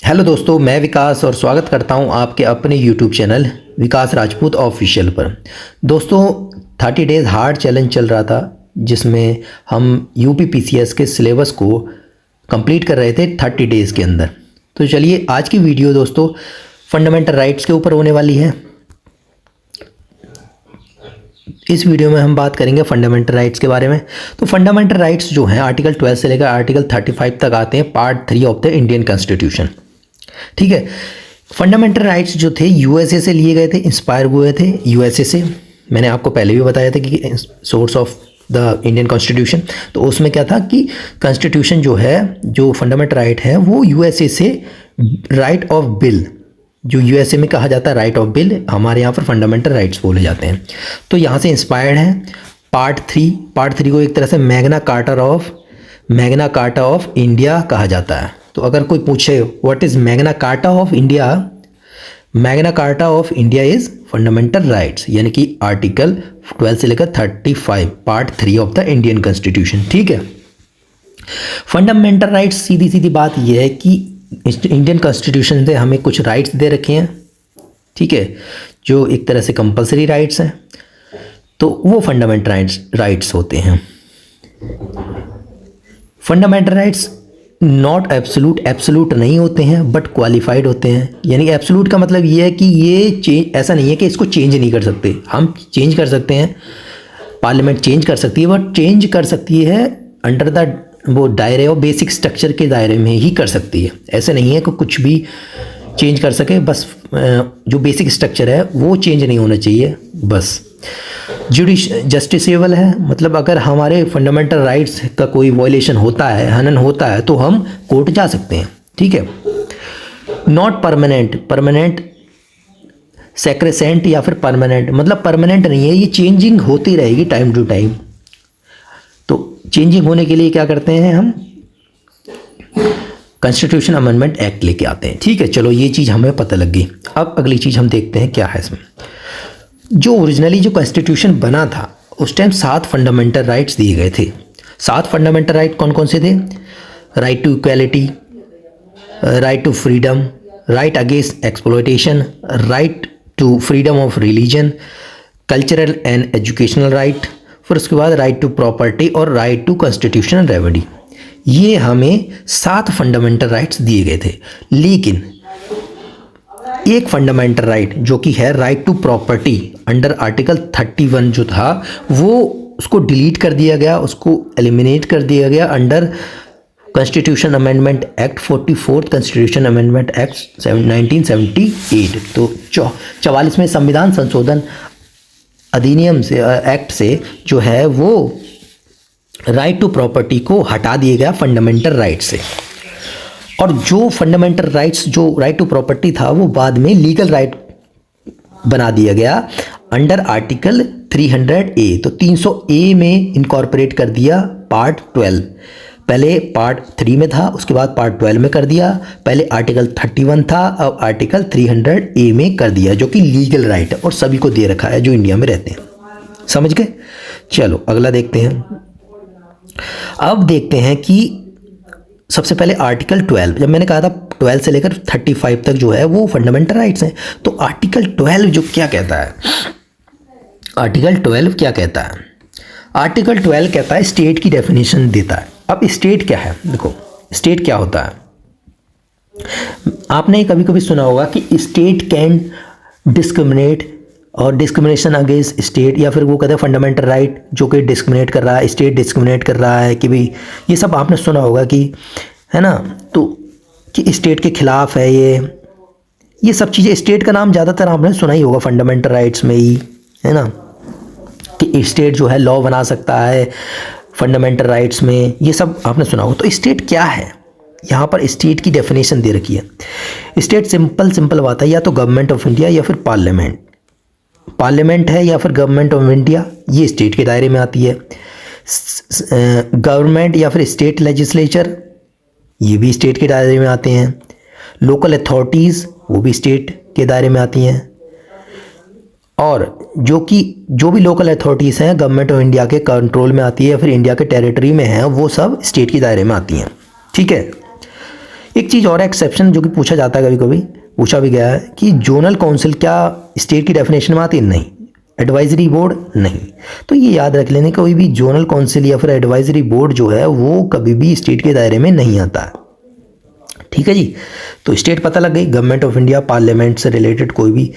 Hello दोस्तों, मैं विकास और स्वागत करता हूं आपके अपने यूट्यूब चैनल विकास राजपूत ऑफिशियल पर। दोस्तों 30 डेज़ हार्ड चैलेंज चल रहा था जिसमें हम यूपी पीसीएस के सिलेबस को कंप्लीट कर रहे थे 30 डेज़ के अंदर। तो चलिए आज की वीडियो दोस्तों फंडामेंटल राइट्स के ऊपर होने वाली है। इस वीडियो में हम बात करेंगे फंडामेंटल राइट्स के बारे में। तो फंडामेंटल राइट्स जो हैं आर्टिकल 12 से लेकर आर्टिकल 35 तक आते हैं, part 3 of the Indian constitution. ठीक है, फंडामेंटल राइट्स जो थे यूएसए से लिए गए थे, इंस्पायर हुए थे यूएसए से। मैंने आपको पहले भी बताया था कि source of the Indian constitution, तो उसमें क्या था कि कॉन्स्टिट्यूशन जो है, जो फंडामेंटल राइट है वो यूएसए से राइट ऑफ बिल, जो यूएसए में कहा जाता है राइट ऑफ बिल, हमारे यहाँ पर फंडामेंटल राइट्स बोले जाते हैं। तो यहाँ से इंस्पायर्ड है। पार्ट थ्री को एक तरह से मैग्ना कार्टा ऑफ इंडिया कहा जाता है। तो अगर कोई पूछे what is Magna carta of India, Magna carta of India is fundamental rights, यानी कि आर्टिकल 12 से लेकर 35 part 3 of the Indian constitution. ठीक है, फंडामेंटल राइट्स सीधी सीधी बात यह है कि इंडियन कॉन्स्टिट्यूशन से हमें कुछ राइट्स दे रखे हैं, ठीक है, जो एक तरह से कंपलसरी राइट्स हैं, तो वो फंडामेंटल राइट्स होते हैं। फंडामेंटल राइट्स नॉट एब्सोल्यूट नहीं होते हैं बट क्वालिफाइड होते हैं। यानी एब्सोल्यूट का मतलब ये है कि ये ऐसा नहीं है कि इसको चेंज नहीं कर सकते, हम चेंज कर सकते हैं, पार्लियामेंट चेंज कर सकती है, बट चेंज कर सकती है अंडर द वो दायरे और बेसिक स्ट्रक्चर के दायरे में ही कर सकती है। ऐसे नहीं है कि कुछ भी चेंज कर सके, बस जो बेसिक स्ट्रक्चर है वो चेंज नहीं होना चाहिए बस। जस्टिसेबल है, मतलब अगर हमारे फंडामेंटल राइट्स का कोई वायलेशन होता है, हनन होता है, तो हम कोर्ट जा सकते हैं। ठीक है, नॉट परमानेंट सैक्रोसेंट या फिर परमानेंट, मतलब परमानेंट नहीं है, ये चेंजिंग होती रहेगी टाइम टू टाइम। तो चेंजिंग होने के लिए क्या करते हैं हम, कॉन्स्टिट्यूशन अमेंडमेंट एक्ट लेके आते हैं। ठीक है, चलो ये चीज़ हमें पता लग गई। अब अगली चीज़ हम देखते हैं क्या है इसमें। जो ओरिजिनली जो कॉन्स्टिट्यूशन बना था उस टाइम 7 फंडामेंटल राइट्स दिए गए थे। 7 फंडामेंटल राइट कौन कौन से थे? Right to equality, right to freedom, right against exploitation, right to freedom of religion, cultural and educational right, फिर उसके बाद राइट टू प्रॉपर्टी और राइट टू कॉन्स्टिट्यूशनल रेमेडी। ये हमें 7 फंडामेंटल राइट्स दिए गए थे। लेकिन एक फंडामेंटल राइट जो कि है right to property under article 31 जो था, वो उसको डिलीट कर दिया गया, उसको एलिमिनेट कर दिया गया under constitution amendment act 44 constitution amendment act 1978। तो 44वें संविधान संशोधन अधिनियम से, एक्ट से जो है वो राइट टू प्रॉपर्टी को हटा दिया गया फंडामेंटल राइट से। और जो फंडामेंटल राइट्स, जो राइट टू प्रॉपर्टी था, वो बाद में लीगल राइट बना दिया गया अंडर आर्टिकल 300A। तो 300A में इनकॉर्पोरेट कर दिया पार्ट 12। पहले पार्ट 3 में था, उसके बाद पार्ट 12 में कर दिया। पहले आर्टिकल 31 था, अब आर्टिकल 300A में कर दिया, जो कि लीगल राइट है और सभी को दे रखा है जो इंडिया में रहते हैं। समझ गए? चलो अगला देखते हैं। अब देखते हैं कि सबसे पहले आर्टिकल 12, जब मैंने कहा था 12 से लेकर 35 तक जो है वो फंडामेंटल राइट्स हैं, तो आर्टिकल 12 जो क्या कहता है, आर्टिकल 12 क्या कहता है? आर्टिकल 12 कहता है, स्टेट की डेफिनेशन देता है। अब स्टेट क्या है? देखो स्टेट क्या होता है। आपने कभी कभी सुना होगा कि स्टेट कैन डिस्क्रिमिनेट और डिस्क्रिमिनेशन अगेंस्ट स्टेट, या फिर वो कहते हैं फंडामेंटल राइट जो कि डिस्क्रिमिनेट कर रहा है, स्टेट डिस्क्रिमिनेट कर रहा है, कि भाई ये सब आपने सुना होगा कि, है ना, तो कि स्टेट के खिलाफ है ये सब चीज़ें। स्टेट का नाम ज़्यादातर आपने सुना ही होगा फंडामेंटल राइट्स में ही, है ना, कि स्टेट जो है लॉ बना सकता है फंडामेंटल राइट्स में, ये सब आपने सुना होगा। तो स्टेट क्या है? यहाँ पर स्टेट की डेफिनेशन दे रखी है। स्टेट सिंपल बात है, या तो गवर्नमेंट ऑफ इंडिया या फिर पार्लियामेंट है या फिर गवर्नमेंट ऑफ इंडिया, ये स्टेट के दायरे में आती है। गवर्नमेंट या फिर स्टेट लेजिस्लेचर, ये भी स्टेट के दायरे में आते हैं। लोकल अथॉरिटीज़, वो भी स्टेट के दायरे में आती हैं। और जो भी लोकल अथॉरिटीज़ हैं गवर्नमेंट ऑफ इंडिया के कंट्रोल में आती है या फिर इंडिया के टेरिटरी में हैं, वो सब स्टेट के दायरे में आती हैं। ठीक है, एक चीज़ और एक्सेप्शन जो कि पूछा जाता है, कभी कभी पूछा भी गया है कि जोनल काउंसिल क्या स्टेट की डेफिनेशन में आती है? नहीं। एडवाइजरी बोर्ड नहीं। तो ये याद रख लेने, कोई भी जोनल काउंसिल या फिर एडवाइजरी बोर्ड जो है वो कभी भी स्टेट के दायरे में नहीं आता है। ठीक है जी। तो स्टेट पता लग गई, गवर्नमेंट ऑफ इंडिया, पार्लियामेंट से रिलेटेड कोई भी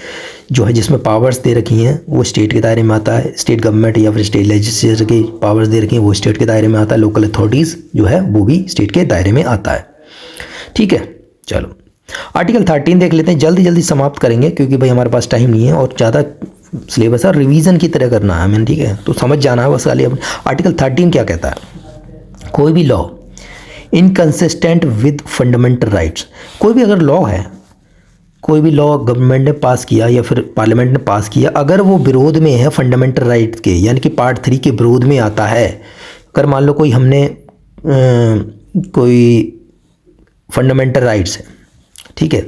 जो है जिसमें पावर्स दे रखी हैं वो स्टेट के दायरे में आता है। स्टेट गवर्नमेंट या फिर स्टेट लेजिस्लेचर की पावर्स दे रखी हैं वो स्टेट के दायरे में आता है। लोकल अथॉरिटीज़ जो है वो भी स्टेट के दायरे में आता है। ठीक है, चलो आर्टिकल 13 देख लेते हैं, जल्दी जल्दी समाप्त करेंगे क्योंकि भाई हमारे पास टाइम नहीं है और ज़्यादा सिलेबस है, रिवीजन की तरह करना है मैंने। ठीक है, तो समझ जाना है बस खाली। आर्टिकल 13 क्या कहता है? कोई भी law inconsistent with fundamental rights, कोई भी अगर लॉ है, कोई भी लॉ गवर्नमेंट ने पास किया या फिर पार्लियामेंट ने पास किया, अगर वो विरोध में है फंडामेंटल राइट्स के, यानी कि पार्ट 3 के विरोध में आता है। अगर मान लो कोई हमने कोई फंडामेंटल राइट्स है, ठीक है,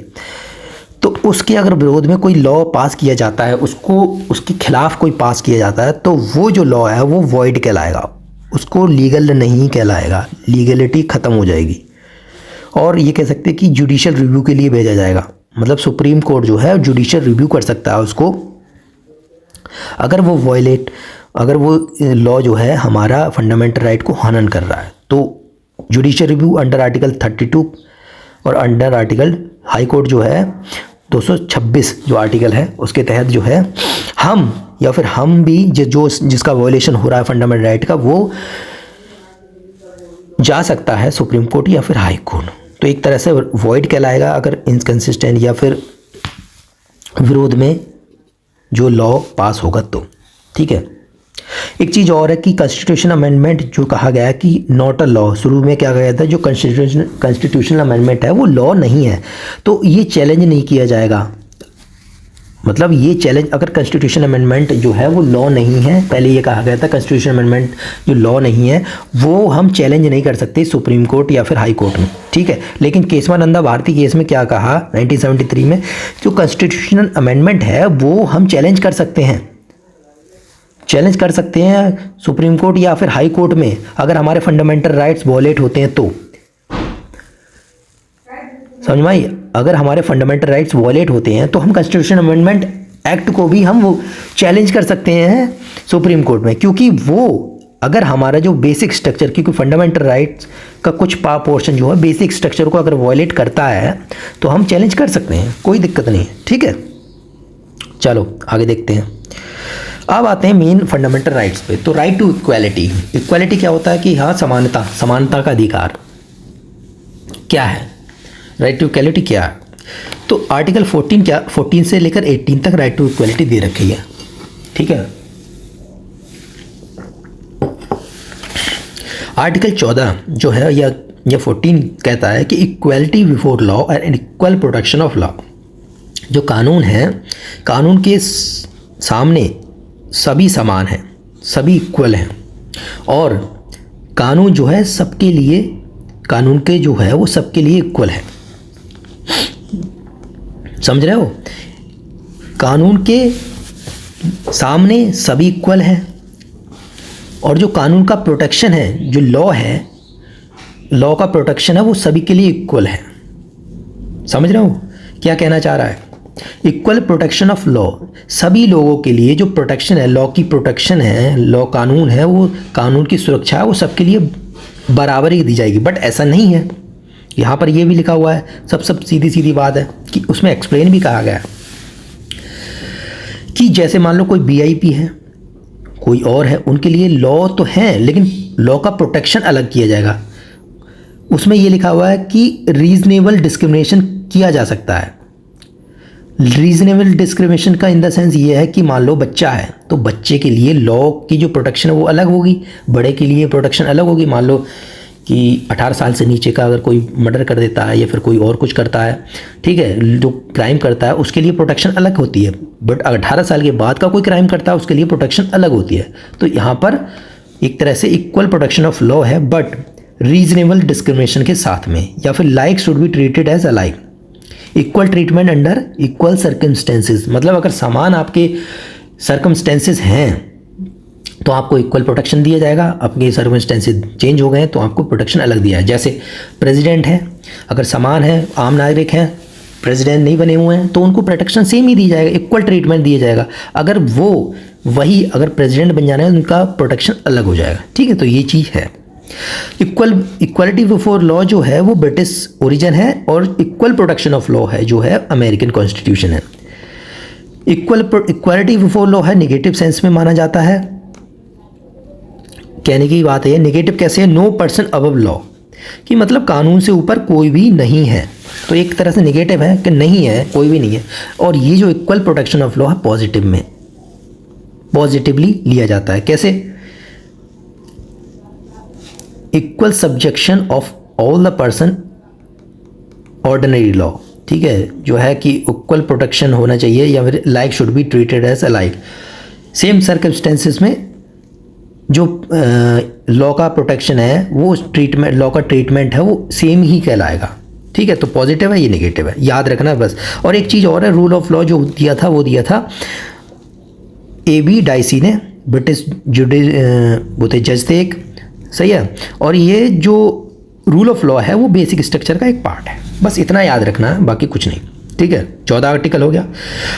तो उसके अगर विरोध में कोई लॉ पास किया जाता है, उसको उसके खिलाफ कोई पास किया जाता है, तो वो जो लॉ है वो वॉइड कहलाएगा, उसको लीगल नहीं कहलाएगा, लीगलिटी ख़त्म हो जाएगी। और ये कह सकते हैं कि जुडिशियल रिव्यू के लिए भेजा जाएगा, मतलब सुप्रीम कोर्ट जो है जुडिशियल रिव्यू कर सकता है उसको, अगर वो अगर वो लॉ जो है हमारा फंडामेंटल राइट को हनन कर रहा है। तो जुडिशियल रिव्यू अंडर आर्टिकल 32 और अंडर आर्टिकल हाई कोर्ट जो है 226 जो आर्टिकल है उसके तहत जो है हम या फिर हम भी जिसका वायलेशन हो रहा है फंडामेंटल राइट का, वो जा सकता है सुप्रीम कोर्ट या फिर हाई कोर्ट। तो एक तरह से वॉइड कहलाएगा अगर इनकंसिस्टेंट या फिर विरोध में जो लॉ पास होगा तो। ठीक है, एक चीज़ और है कि कॉन्स्टिट्यूशन अमेंडमेंट जो कहा गया है कि नॉट अ लॉ, शुरू में क्या कहा गया था, जो कॉन्स्टिट्यूशनल अमेंडमेंट है वो लॉ नहीं है, तो ये चैलेंज नहीं किया जाएगा। मतलब ये चैलेंज, अगर कॉन्स्टिट्यूशन अमेंडमेंट जो है वो लॉ नहीं है, पहले ये कहा गया था कॉन्स्टिट्यूशन अमेंडमेंट जो लॉ नहीं है वो हम चैलेंज नहीं कर सकते सुप्रीम कोर्ट या फिर हाई कोर्ट में। ठीक है, लेकिन केशवानंदा भारती केस में क्या कहा 1973 में, जो कॉन्स्टिट्यूशनल अमेंडमेंट है वो हम चैलेंज कर सकते हैं, चैलेंज कर सकते हैं सुप्रीम कोर्ट या फिर हाई कोर्ट में, अगर हमारे फंडामेंटल राइट्स वॉलेट होते हैं तो। समझ में आई? अगर हमारे फंडामेंटल राइट्स वॉलेट होते हैं तो हम कॉन्स्टिट्यूशन अमेंडमेंट एक्ट को भी हम वो चैलेंज कर सकते हैं सुप्रीम कोर्ट में, क्योंकि वो अगर हमारा जो बेसिक स्ट्रक्चर, क्योंकि फंडामेंटल राइट्स का कुछ पोर्शन जो है बेसिक स्ट्रक्चर को अगर वॉलेट करता है तो हम चैलेंज कर सकते हैं, कोई दिक्कत नहीं है। ठीक है, चलो आगे देखते हैं। अब आते हैं मेन फंडामेंटल राइट्स पे। तो राइट टू इक्वालिटी, इक्वालिटी क्या होता है कि हाँ समानता, समानता का अधिकार क्या है, राइट टू इक्वालिटी क्या है। तो आर्टिकल 14 से लेकर 18 तक राइट टू इक्वालिटी दे रखी है। ठीक है, आर्टिकल 14 जो है या 14 कहता है कि equality before law and equal protection of law. जो कानून है, कानून के सामने सभी समान हैं, सभी इक्वल हैं, और कानून जो है सबके लिए, कानून के जो है वो सबके लिए इक्वल है। समझ रहे हो? कानून के सामने सभी इक्वल हैं, और जो कानून का प्रोटेक्शन है, जो लॉ है, लॉ का प्रोटेक्शन है वो सभी के लिए इक्वल है। समझ रहे हो क्या कहना चाह रहा है? इक्वल प्रोटेक्शन ऑफ लॉ, सभी लोगों के लिए जो प्रोटेक्शन है, लॉ की प्रोटेक्शन है, लॉ कानून है, वो कानून की सुरक्षा है वो सबके लिए बराबर ही दी जाएगी। बट ऐसा नहीं है, यहाँ पर ये भी लिखा हुआ है, सब सीधी सीधी बात है कि उसमें एक्सप्लेन भी कहा गया है कि जैसे मान लो कोई VIP है, कोई और है, उनके लिए लॉ तो है लेकिन लॉ का प्रोटेक्शन अलग किया जाएगा। उसमें ये लिखा हुआ है कि रीजनेबल डिस्क्रिमिनेशन किया जा सकता है। रीजनेबल डिस्क्रिमिनेशन का इन द सेंस ये है कि मान लो बच्चा है तो बच्चे के लिए लॉ की जो प्रोटेक्शन है वो अलग होगी, बड़े के लिए प्रोटेक्शन अलग होगी। मान लो कि 18 साल से नीचे का अगर कोई मर्डर कर देता है या फिर कोई और कुछ करता है, ठीक है, जो क्राइम करता है उसके लिए प्रोटेक्शन अलग होती है। बट 18 साल के बाद का कोई क्राइम करता है उसके लिए प्रोटेक्शन अलग होती है। तो यहाँ पर एक तरह से इक्वल प्रोटेक्शन ऑफ लॉ है, बट रीजनेबल डिस्क्रिमिनेशन के साथ में, या फिर like should be treated as alike, equal treatment under equal circumstances. मतलब अगर समान आपके सर्कमस्टेंसेस हैं तो आपको इक्वल प्रोटेक्शन दिया जाएगा, आपके सर्कमस्टेंसेस चेंज हो गए तो आपको प्रोटेक्शन अलग दिया है। जैसे प्रेसिडेंट है अगर समान है, आम नागरिक हैं, प्रेसिडेंट नहीं बने हुए हैं, तो उनको प्रोटेक्शन सेम ही दी जाएगा, इक्वल ट्रीटमेंट दिया जाएगा। अगर अगर प्रेसिडेंट बन जाना है, उनका प्रोटेक्शन अलग हो जाएगा। ठीक है, तो ये चीज़ है। इक्वालिटी बिफोर लॉ जो है वो ब्रिटिश ओरिजिन है, और इक्वल प्रोटेक्शन ऑफ लॉ है जो है अमेरिकन कॉन्स्टिट्यूशन है। इक्वालिटी बिफोर लॉ है नेगेटिव सेंस में माना जाता है। कहने की बात है, नेगेटिव कैसे है? नो पर्सन अबव लॉ, कि मतलब कानून से ऊपर कोई भी नहीं है। तो एक तरह से नेगेटिव है कि नहीं है, कोई भी नहीं है। और ये जो इक्वल प्रोटेक्शन ऑफ लॉ है पॉजिटिव में, पॉजिटिवली लिया जाता है। कैसे? Equal subjection of all the person ordinary law. ठीक है, जो है कि इक्वल प्रोटेक्शन होना चाहिए, या फिर like should be treated as alike. Same circumstances में जो लॉ का प्रोटेक्शन है, वो ट्रीटमेंट, लॉ का ट्रीटमेंट है वो सेम ही कहलाएगा। ठीक है, तो पॉजिटिव है, ये नेगेटिव है, याद रखना बस। और एक चीज़ और है, रूल ऑफ लॉ जो दिया था वो दिया था AB डाइसी ने, ब्रिटिश वो थे जज थे एक, सही है। और ये जो रूल ऑफ लॉ है वो बेसिक स्ट्रक्चर का एक पार्ट है, बस इतना याद रखना है, बाकी कुछ नहीं। ठीक है, 14 आर्टिकल हो गया।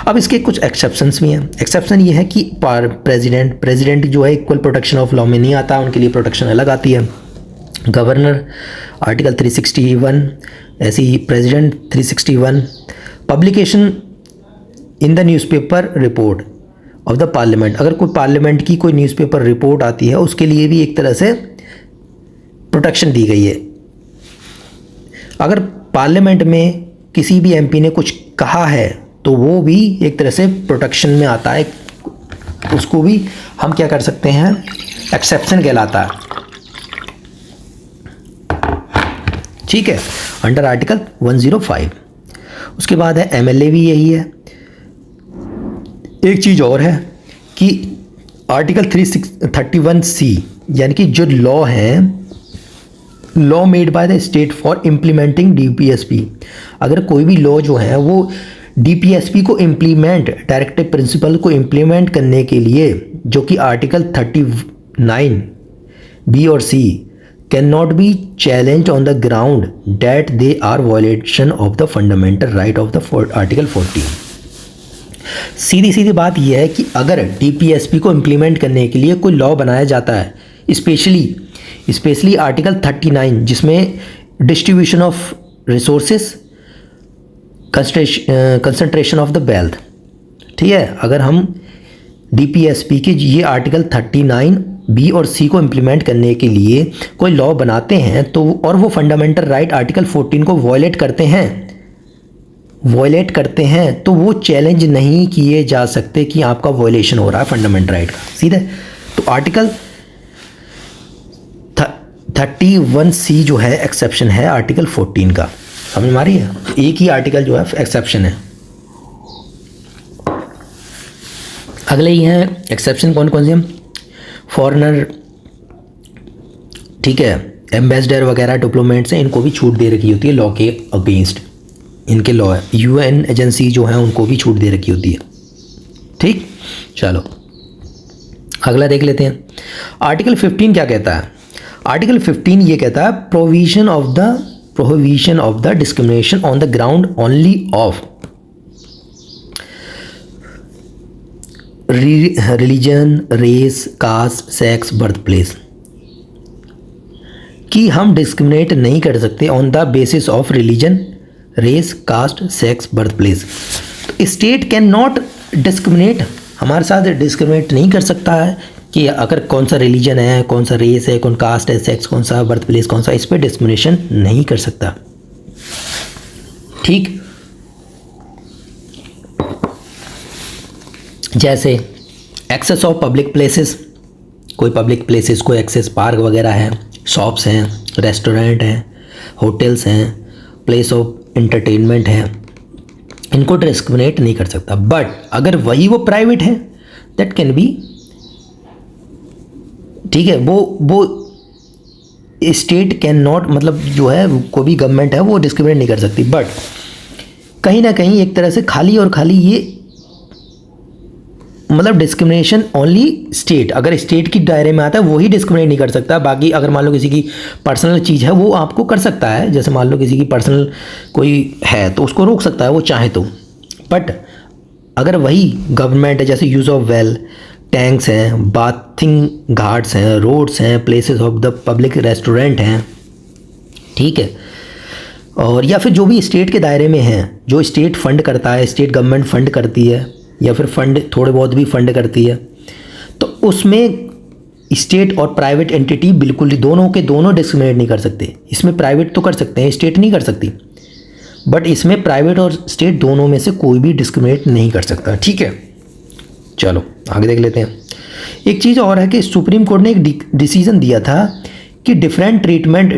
अब इसके कुछ एक्सेप्शंस भी हैं। एक्सेप्शन ये है कि प्रेसिडेंट जो है इक्वल प्रोटेक्शन ऑफ लॉ में नहीं आता, उनके लिए प्रोटेक्शन अलग आती है। गवर्नर आर्टिकल 361, ऐसे ही president 361। Publication in the newspaper report of the parliament, अगर कोई पार्लियामेंट की कोई न्यूज़पेपर रिपोर्ट आती है, उसके लिए भी एक तरह से प्रोटेक्शन दी गई है। अगर पार्लियामेंट में किसी भी MP ने कुछ कहा है तो वो भी एक तरह से प्रोटेक्शन में आता है, उसको भी हम क्या कर सकते हैं, एक्सेप्शन कहलाता है। ठीक है, अंडर आर्टिकल 105। उसके बाद है MLA भी यही है। एक चीज़ और है कि आर्टिकल 331C, यानी कि जो लॉ है, law made by the state for implementing DPSP, अगर कोई भी लॉ जो है वो DPSP को इम्प्लीमेंट, डायरेक्टिव प्रिंसिपल को इम्प्लीमेंट करने के लिए, जो कि आर्टिकल 39B और C, can not be challenge on the ground that they are violation of the fundamental right of the article 14। सीधी सीधी बात यह है कि अगर DPSP को इम्प्लीमेंट करने के लिए कोई लॉ बनाया जाता है, स्पेशली आर्टिकल 39, जिसमें distribution of resources, concentration of the wealth, ठीक है, अगर हम DPSP के ये आर्टिकल 39B और C को इम्प्लीमेंट करने के लिए कोई लॉ बनाते हैं, तो और वो फंडामेंटल राइट आर्टिकल 14 को वॉयलेट करते हैं, तो वो चैलेंज नहीं किए जा सकते कि आपका वॉयलेशन हो रहा है फंडामेंटल राइट का, सीधे। तो आर्टिकल 31C जो है एक्सेप्शन है आर्टिकल 14 का, समझ में आ रही है? एक ही आर्टिकल जो है एक्सेप्शन है। अगले ही हैं एक्सेप्शन कौन कौन से हैं? फॉरेनर, ठीक है, एम्बेसडर वगैरह, डिप्लोमेट्स हैं, इनको भी छूट दे रखी होती है लॉ के अगेंस्ट, इनके लॉ है। UN एजेंसी जो है उनको भी छूट दे रखी होती है। ठीक, चलो अगला देख लेते हैं। आर्टिकल 15 क्या कहता है? आर्टिकल 15 ये कहता है provision of the discrimination on the ground only of religion, race, caste, sex, birth place, कि हम डिस्क्रिमिनेट नहीं कर सकते on the basis of religion, race, caste, sex, birth place. तो स्टेट कैन नॉट डिस्क्रिमिनेट, हमारे साथ डिस्क्रिमिनेट नहीं कर सकता है कि अगर कौन सा रिलीजन है, कौन सा रेस है, कौन कास्ट है, सेक्स कौन सा, बर्थ प्लेस कौन सा, इस पर डिस्क्रिमिनेशन नहीं कर सकता। ठीक, जैसे एक्सेस ऑफ पब्लिक प्लेसेस, कोई पब्लिक प्लेसेस को एक्सेस, पार्क वगैरह है, शॉप्स हैं, रेस्टोरेंट हैं, होटल्स हैं, प्लेस ऑफ एंटरटेनमेंट है, इनको डिस्क्रिमिनेट नहीं कर सकता। बट अगर वही वो प्राइवेट है, दैट कैन बी, ठीक है, वो स्टेट कैन नॉट, मतलब जो है कोई भी गवर्नमेंट है वो डिस्क्रिमिनेट नहीं कर सकती। बट कहीं ना कहीं एक तरह से खाली और खाली ये मतलब डिस्क्रिमिनेशन ओनली स्टेट, अगर स्टेट की दायरे में आता है वो ही डिस्क्रिमिनेट नहीं कर सकता। बाकी अगर मान लो किसी की पर्सनल चीज़ है वो आपको कर सकता है, जैसे मान लो किसी की पर्सनल कोई है तो उसको रोक सकता है वो चाहे तो। बट अगर वही गवर्नमेंट है, जैसे यूज़ ऑफ वेल, टैंक्स हैं, बाथिंग घाट्स हैं, रोड्स हैं, places of the public restaurant हैं, ठीक है, और या फिर जो भी स्टेट के दायरे में हैं, जो स्टेट फंड करता है, स्टेट गवर्नमेंट फंड करती है या फिर फंड थोड़े बहुत भी फंड करती है, तो उसमें स्टेट और प्राइवेट एंटिटी बिल्कुल दोनों के दोनों डिस्क्रिमिनेट नहीं कर सकते। इसमें प्राइवेट तो कर सकते हैं, स्टेट नहीं कर सकती, बट इसमें प्राइवेट और स्टेट दोनों में से कोई भी डिस्क्रिमिनेट नहीं कर सकता, ठीक है। चलो आगे देख लेते हैं। एक चीज़ और है कि सुप्रीम कोर्ट ने एक डिसीजन दिया था कि different treatment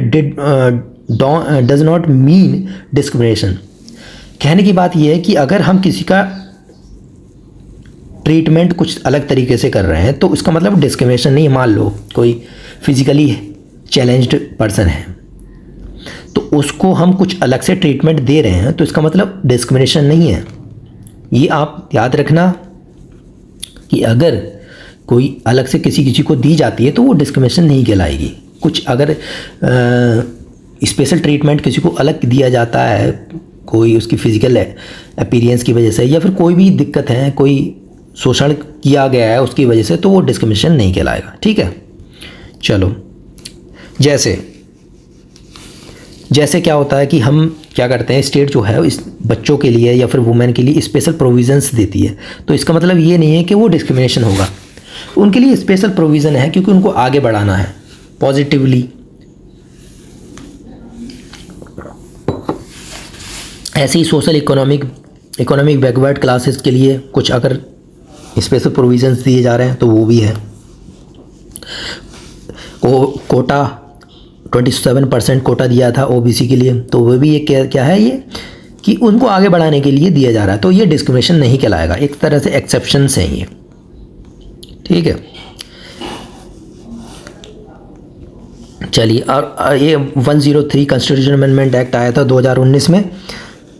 does not mean discrimination. कहने की बात यह है कि अगर हम किसी का ट्रीटमेंट कुछ अलग तरीके से कर रहे हैं तो इसका मतलब डिस्क्रिमिनेशन नहीं है। मान लो कोई फिजिकली चैलेंज्ड पर्सन है तो उसको हम कुछ अलग से ट्रीटमेंट दे रहे हैं तो इसका मतलब डिस्क्रिमिनेशन नहीं है। ये आप याद रखना कि अगर कोई अलग से किसी को दी जाती है तो वो डिस्क्रिमिनेशन नहीं कहलाएगी। कुछ अगर स्पेशल ट्रीटमेंट किसी को अलग दिया जाता है कोई उसकी फिजिकल अपीयरेंस की वजह से या फिर कोई भी दिक्कत है, कोई शोषण किया गया है उसकी वजह से, तो वो डिस्क्रिमिनेशन नहीं कहलाएगा, ठीक है। चलो जैसे क्या होता है कि हम क्या करते हैं, स्टेट जो है इस बच्चों के लिए या फिर वुमेन के लिए स्पेशल प्रोविज़न्स देती है, तो इसका मतलब ये नहीं है कि वो डिस्क्रिमिनेशन होगा। उनके लिए स्पेशल प्रोविज़न है क्योंकि उनको आगे बढ़ाना है पॉजिटिवली। ऐसे ही सोशल इकोनॉमिक बैकवर्ड क्लासेस के लिए कुछ अगर स्पेशल प्रोविज़न्स दिए जा रहे हैं तो वो भी है। कोटा 27% कोटा दिया था ओबीसी के लिए, तो वो भी ये क्या है ये कि उनको आगे बढ़ाने के लिए दिया जा रहा है, तो ये डिस्क्रिमिनेशन नहीं कहलाएगा। एक तरह से एक्सेप्शंस हैं ये, ठीक है। चलिए, और ये 103 कॉन्स्टिट्यूशन अमेंडमेंट एक्ट आया था 2019 में,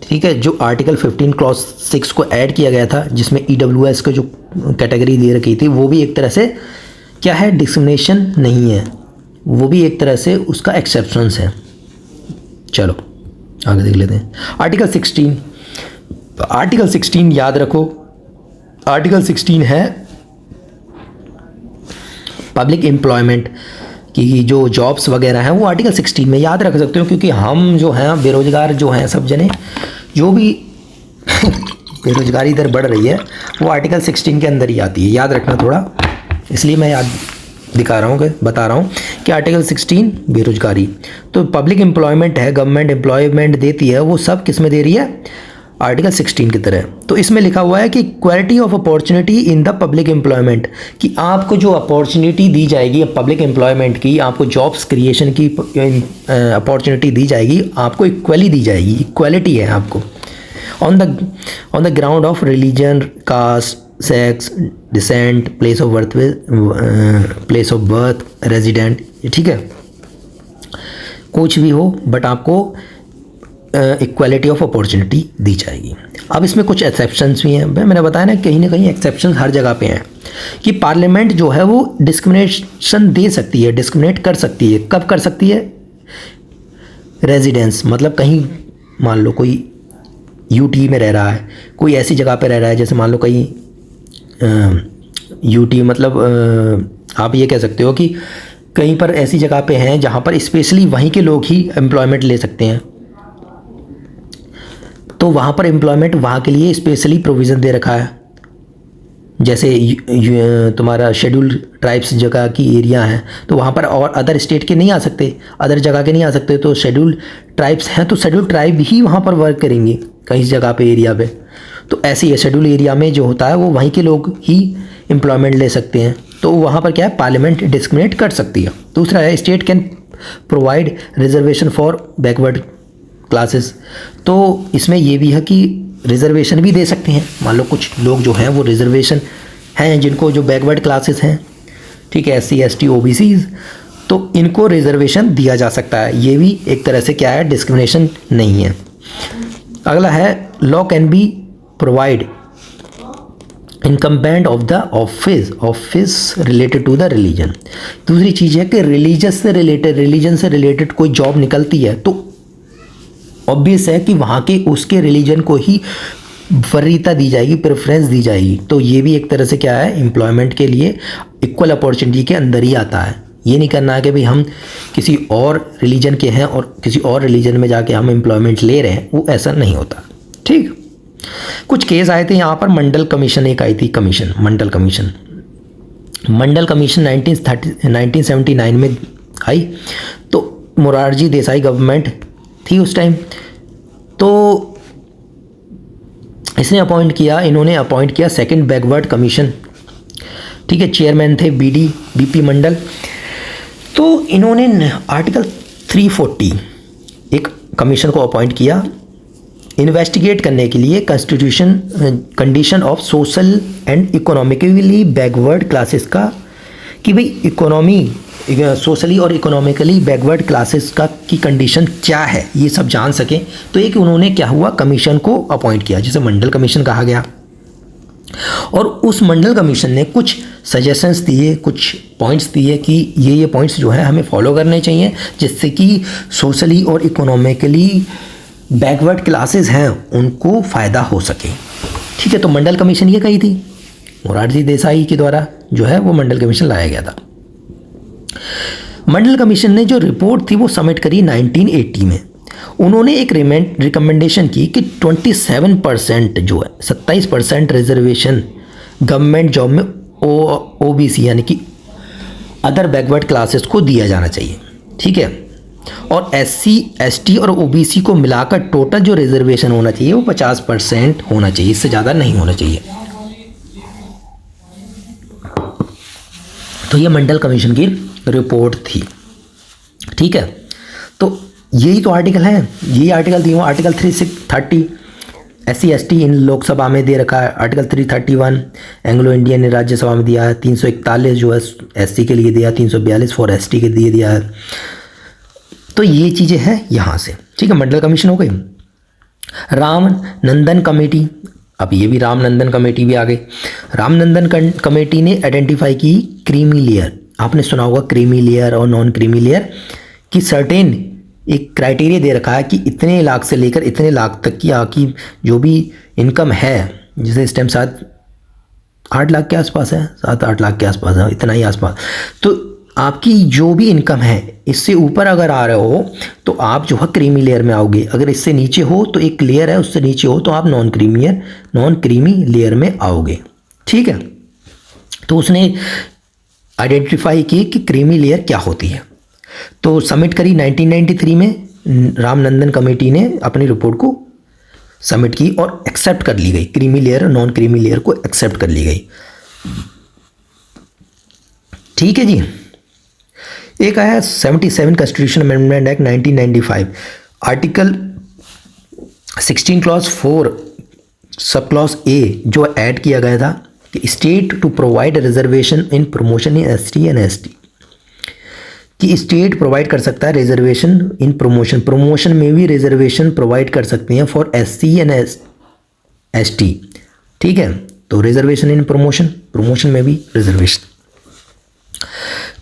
ठीक है, जो आर्टिकल 15 क्लॉज 6 को ऐड किया गया था जिसमें EWS को जो कैटेगरी दे रखी थी वो भी एक तरह से क्या है, डिस्क्रिमिनेशन नहीं है, वो भी एक तरह से उसका एक्सेप्शंस है। चलो आगे देख लेते हैं। आर्टिकल 16 याद रखो, आर्टिकल 16 है पब्लिक एम्प्लॉयमेंट की जो जॉब्स वगैरह हैं वो आर्टिकल 16 में याद रख सकते हो, क्योंकि हम जो हैं बेरोज़गार जो हैं सब जने, जो भी बेरोज़गारी इधर बढ़ रही है वो आर्टिकल 16 के अंदर ही आती है, याद रखना थोड़ा, इसलिए मैं याद बता रहा हूँ कि आर्टिकल 16 बेरोज़गारी, तो पब्लिक एम्प्लॉयमेंट है, गवर्नमेंट एम्प्लॉयमेंट देती है, वो सब किस में दे रही है, आर्टिकल 16 की तरह। तो इसमें लिखा हुआ है कि equality of opportunity in the public employment, कि आपको जो अपॉर्चुनिटी दी जाएगी पब्लिक एम्प्लॉयमेंट की, आपको जॉब्स क्रिएशन की अपॉर्चुनिटी दी जाएगी, आपको इक्वली दी जाएगी, इक्वालिटी है आपको, on the ground of religion, caste, sex, descent, place of birth, resident, ठीक है, कुछ भी हो बट आपको इक्वालिटी ऑफ अपॉर्चुनिटी दी जाएगी। अब इसमें कुछ एक्सेप्शंस भी हैं, मैंने बताया ना कहीं एक्सेप्शंस हर जगह पे हैं, कि पार्लियामेंट जो है वो डिस्क्रिमिनेशन दे सकती है, डिस्क्रिमिनेट कर सकती है। कब कर सकती है, रेजिडेंस, मतलब कहीं मान लो कोई यूटी में रह रहा है, कोई ऐसी जगह पे रह रहा है, जैसे मान लो कहीं यूटी मतलब आप ये कह सकते हो कि कहीं पर ऐसी जगह पे हैं जहाँ पर स्पेशली वहीं के लोग ही एम्प्लॉयमेंट ले सकते हैं, तो वहाँ पर एम्प्लॉयमेंट वहाँ के लिए स्पेशली प्रोविज़न दे रखा है। जैसे तुम्हारा शेड्यूल्ड ट्राइब्स जगह की एरिया है तो वहाँ पर और अदर स्टेट के नहीं आ सकते, अदर जगह के नहीं आ सकते, तो शेड्यूल्ड ट्राइब्स हैं तो शेड्यूल्ड ट्राइब ही वहाँ पर वर्क करेंगे कहीं जगह पे, एरिया पे। तो ऐसे ही शेड्यूल एरिया में जो होता है वो वहीं के लोग ही एम्प्लॉयमेंट ले सकते हैं, तो वहाँ पर क्या है, पार्लियामेंट डिस्क्रिमिनेट कर सकती है। दूसरा है state can provide reservation for backward classes, तो इसमें ये भी है कि रिजर्वेशन भी दे सकते हैं। मान लो कुछ लोग जो हैं वो रिजर्वेशन हैं जिनको जो बैकवर्ड क्लासेस हैं, ठीक है, SC ST OBCs, तो इनको रिजर्वेशन दिया जा सकता है, ये भी एक तरह से क्या है, डिस्क्रिमिनेशन नहीं है। अगला है law can be provide income band of the office related to the religion. दूसरी चीज़ है कि रिलीजन से रिलेटेड कोई जॉब निकलती है तो ऑब्वियस है कि वहाँ के उसके रिलीजन को ही वरीयता दी जाएगी, प्रेफरेंस दी जाएगी। तो ये भी एक तरह से क्या है, एम्प्लॉयमेंट के लिए इक्वल अपॉर्चुनिटी के अंदर ही आता है। ये नहीं करना है कि भाई हम किसी और रिलीजन के हैं और किसी और रिलीजन में जाके हम एम्प्लॉयमेंट ले रहे हैं, वो ऐसा नहीं होता। ठीक, कुछ केस आए थे यहाँ पर। मंडल कमीशन एक आई थी, मंडल कमीशन 1979 में आई। तो मोरारजी देसाई गवर्नमेंट थी उस टाइम, तो इन्होंने अपॉइंट किया सेकंड बैकवर्ड कमीशन। ठीक है, चेयरमैन थे बीपी मंडल। तो इन्होंने आर्टिकल 340 एक कमीशन को अपॉइंट किया इन्वेस्टिगेट करने के लिए constitution condition of social and economically backward classes का, कि भाई सोशली और इकोनॉमिकली बैकवर्ड क्लासेस का की कंडीशन क्या है, ये सब जान सकें। तो एक उन्होंने क्या हुआ, कमीशन को अपॉइंट किया जिसे मंडल कमीशन कहा गया। और उस मंडल कमीशन ने कुछ सजेशंस दिए, कुछ पॉइंट्स दिए कि ये पॉइंट्स जो है हमें फॉलो करने चाहिए जिससे कि सोशली और इकोनॉमिकली बैकवर्ड क्लासेस हैं उनको फ़ायदा हो सके। ठीक है, तो मंडल कमीशन ये कही थी, मोरारजी देसाई के द्वारा जो है वो मंडल कमीशन लाया गया था। मंडल कमीशन ने जो रिपोर्ट थी वो सबमिट करी 1980 में। उन्होंने एक रिकमेंडेशन की कि 27% जो है 27% रिजर्वेशन गवर्नमेंट जॉब में ओबीसी यानी कि अदर बैकवर्ड क्लासेस को दिया जाना चाहिए। ठीक है, और एससी एसटी और ओबीसी को मिलाकर टोटल जो रिजर्वेशन होना चाहिए वो 50% होना चाहिए, इससे ज़्यादा नहीं होना चाहिए। तो ये मंडल कमीशन की रिपोर्ट थी। ठीक है, तो यही तो आर्टिकल है, यही आर्टिकल दिए हुआ। आर्टिकल 330 एससी एसटी इन लोकसभा में दे रखा है। आर्टिकल 331 एंग्लो इंडियन ने राज्यसभा में दिया है। 341 जो है एससी के लिए दिया, 342 फॉर एसटी के लिए दिया है। तो ये चीज़ें हैं यहाँ से। ठीक है, मंडल कमीशन हो गई। रामनंदन कमेटी, अब ये भी रामनंदन कमेटी भी आ गई। रामनंदन कमेटी ने आइडेंटिफाई की क्रीमी लेयर, आपने सुना होगा क्रीमी लेयर और नॉन क्रीमी लेयर की सर्टेन एक क्राइटेरिया दे रखा है कि इतने लाख से लेकर इतने लाख तक की आपकी जो भी इनकम है, जैसे इस टाइम 7-8 लाख के आसपास है, 7-8 लाख के आसपास है, इतना ही आसपास। तो आपकी जो भी इनकम है इससे ऊपर अगर आ रहे हो तो आप जो है क्रीमी लेयर में आओगे। अगर इससे नीचे हो तो एक लेयर है, उससे नीचे हो तो आप नॉन क्रीमी लेयर में आओगे। ठीक है, तो उसने आइडेंटिफाई की कि क्रीमी लेयर क्या होती है। तो सबमिट करी 1993 में। रामनंदन कमेटी ने अपनी रिपोर्ट को सबमिट की और एक्सेप्ट कर ली गई, क्रीमी लेयर और नॉन क्रीमी लेयर को एक्सेप्ट कर ली गई। ठीक है जी। एक आया 77 constitution amendment act 1995, article 16 clause 4 sub clause A जो ऐड किया गया था कि state to provide reservation in promotion in ST and ST, कि स्टेट प्रोवाइड कर सकता है रिजर्वेशन इन प्रमोशन में भी रिजर्वेशन प्रोवाइड कर सकते हैं फॉर एससी एंड एसटी। ठीक है, तो रिजर्वेशन इन प्रमोशन में भी रिजर्वेशन।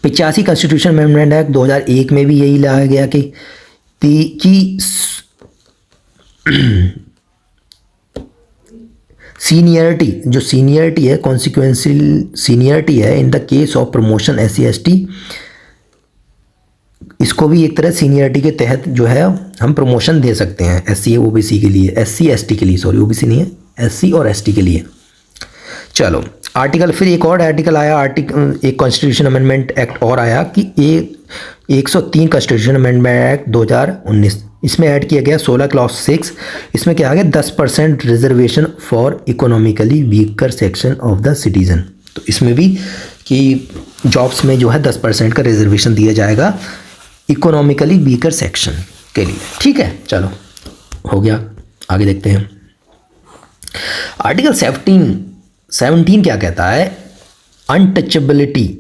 85 कॉन्स्टिट्यूशन अमेंडमेंट एक्ट 2001 में भी यही लाया गया कि सीनियरिटी है, कॉन्सिक्वेंशियल सीनियरिटी है in the case of promotion SC ST, इसको भी एक तरह सीनियरिटी के तहत जो है हम प्रमोशन दे सकते हैं एससी ओबीसी के लिए, एससी एसटी के लिए, सॉरी ओबीसी नहीं है, एससी और एसटी के लिए। चलो आर्टिकल, फिर एक और आर्टिकल आया, एक कॉन्स्टिट्यूशन अमेंडमेंट एक्ट और आया कि 103 कॉन्स्टिट्यूशन अमेंडमेंट एक्ट 2019, इसमें ऐड किया गया 16 क्लॉज 6। इसमें क्या आ गया 10% reservation for economically weaker section of the citizen. तो इसमें भी कि जॉब्स में जो है 10% का रिजर्वेशन दिया जाएगा इकोनॉमिकली वीकर सेक्शन के लिए। ठीक है, चलो हो गया, आगे देखते हैं। आर्टिकल 17 क्या कहता है, अनटचेबिलिटी,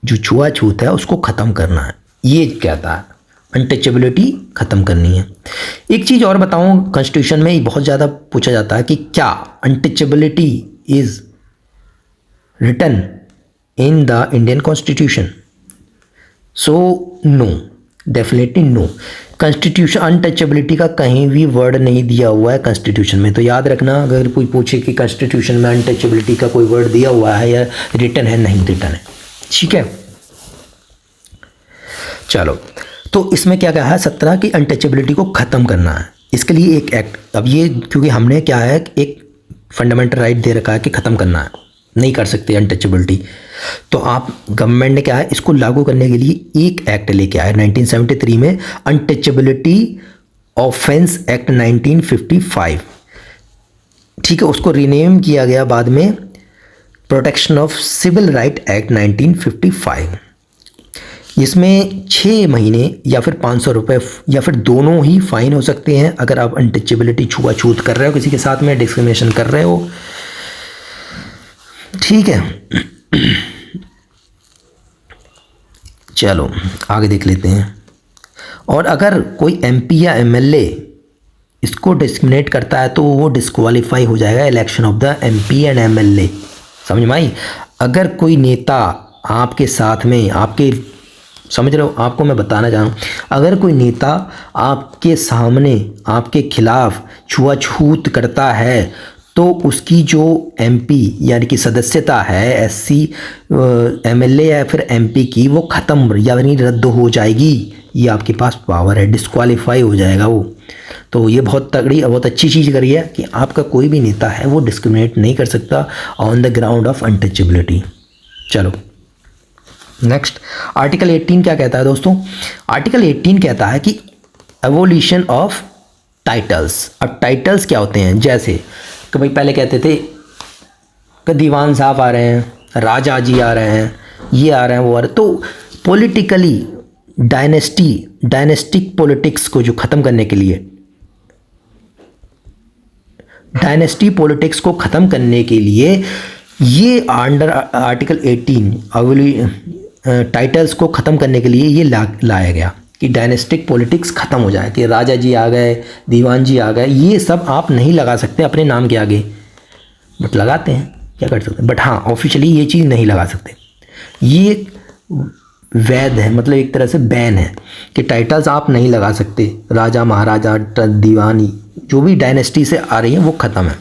जो छुआछूत है उसको ख़त्म करना है, ये कहता है अनटचेबिलिटी ख़त्म करनी है। एक चीज़ और बताऊं, कॉन्स्टिट्यूशन में बहुत ज़्यादा पूछा जाता है कि क्या untouchability is written in the Indian constitution? So no, definitely no. Constitution untouchability का कहीं भी वर्ड नहीं दिया हुआ है कॉन्स्टिट्यूशन में। तो याद रखना, अगर कोई पूछे कि कॉन्स्टिट्यूशन में अनटचेबिलिटी का कोई वर्ड दिया हुआ है या रिटन है, नहीं रिटन है। ठीक है, चलो। तो इसमें क्या कहा है 17 की अनटचेबिलिटी को ख़त्म करना है। इसके लिए एक एक्ट, अब ये क्योंकि हमने क्या है एक फंडामेंटल राइट दे रखा है कि ख़त्म करना है, नहीं कर सकते अनटचेबिलिटी, तो आप गवर्नमेंट ने क्या है इसको लागू करने के लिए एक एक्ट लेके आए 1973 में, अनटचेबिलिटी ऑफेंस एक्ट 1955। ठीक है, उसको रीनेम किया गया बाद में protection of civil right act 1955। इसमें 6 महीने या फिर 500 रुपये या फिर दोनों ही फाइन हो सकते हैं अगर आप अनटचेबिलिटी छुआछूत कर रहे हो, किसी के साथ में डिस्क्रिमिनेशन कर रहे हो। ठीक है, चलो आगे देख लेते हैं। और अगर कोई एमपी या एमएलए इसको डिस्क्रिमिनेट करता है तो वो डिस्क्वालीफाई हो जाएगा election of the MP and MLA. समझ में आई? अगर कोई नेता आपके साथ में, आपके, समझ रहे हो, आपको मैं बताना चाह रहा हूँ, अगर कोई नेता आपके सामने आपके खिलाफ छुआछूत करता है तो उसकी जो एमपी यानी कि सदस्यता है एससी एमएलए या फिर एमपी की, वो ख़त्म यानी रद्द हो जाएगी। ये आपके पास पावर है, डिस्क्वालीफाई हो जाएगा वो। तो ये बहुत तगड़ी, बहुत अच्छी चीज़ करी है कि आपका कोई भी नेता है वो डिस्क्रिमिनेट नहीं कर सकता on the ground of untouchability. चलो नेक्स्ट, आर्टिकल 18 क्या कहता है दोस्तों? आर्टिकल 18 कहता है कि एवोल्यूशन ऑफ टाइटल्स। अब टाइटल्स क्या होते हैं? जैसे कि भाई पहले कहते थे कि दीवान साहब आ रहे हैं, राजा जी आ रहे हैं, ये आ रहे हैं, वो आ रहे हैं। तो पॉलिटिकली डायनेस्टिक पॉलिटिक्स को जो ख़त्म करने के लिए, डायनेस्टी पॉलिटिक्स को ख़त्म करने के लिए ये अंडर आर्टिकल 18 टाइटल्स को ख़त्म करने के लिए ये लाया गया कि डायनेस्टिक पॉलिटिक्स ख़त्म हो जाए, कि राजा जी आ गए, दीवान जी आ गए, ये सब आप नहीं लगा सकते अपने नाम के आगे। बट लगाते हैं, क्या कर सकते हैं, बट हाँ ऑफिशियली ये चीज़ नहीं लगा सकते। ये वैध है, मतलब एक तरह से बैन है कि टाइटल्स आप नहीं लगा सकते। राजा, महाराजा, दीवानी, जो भी डायनेस्टी से आ रही है वो ख़त्म है।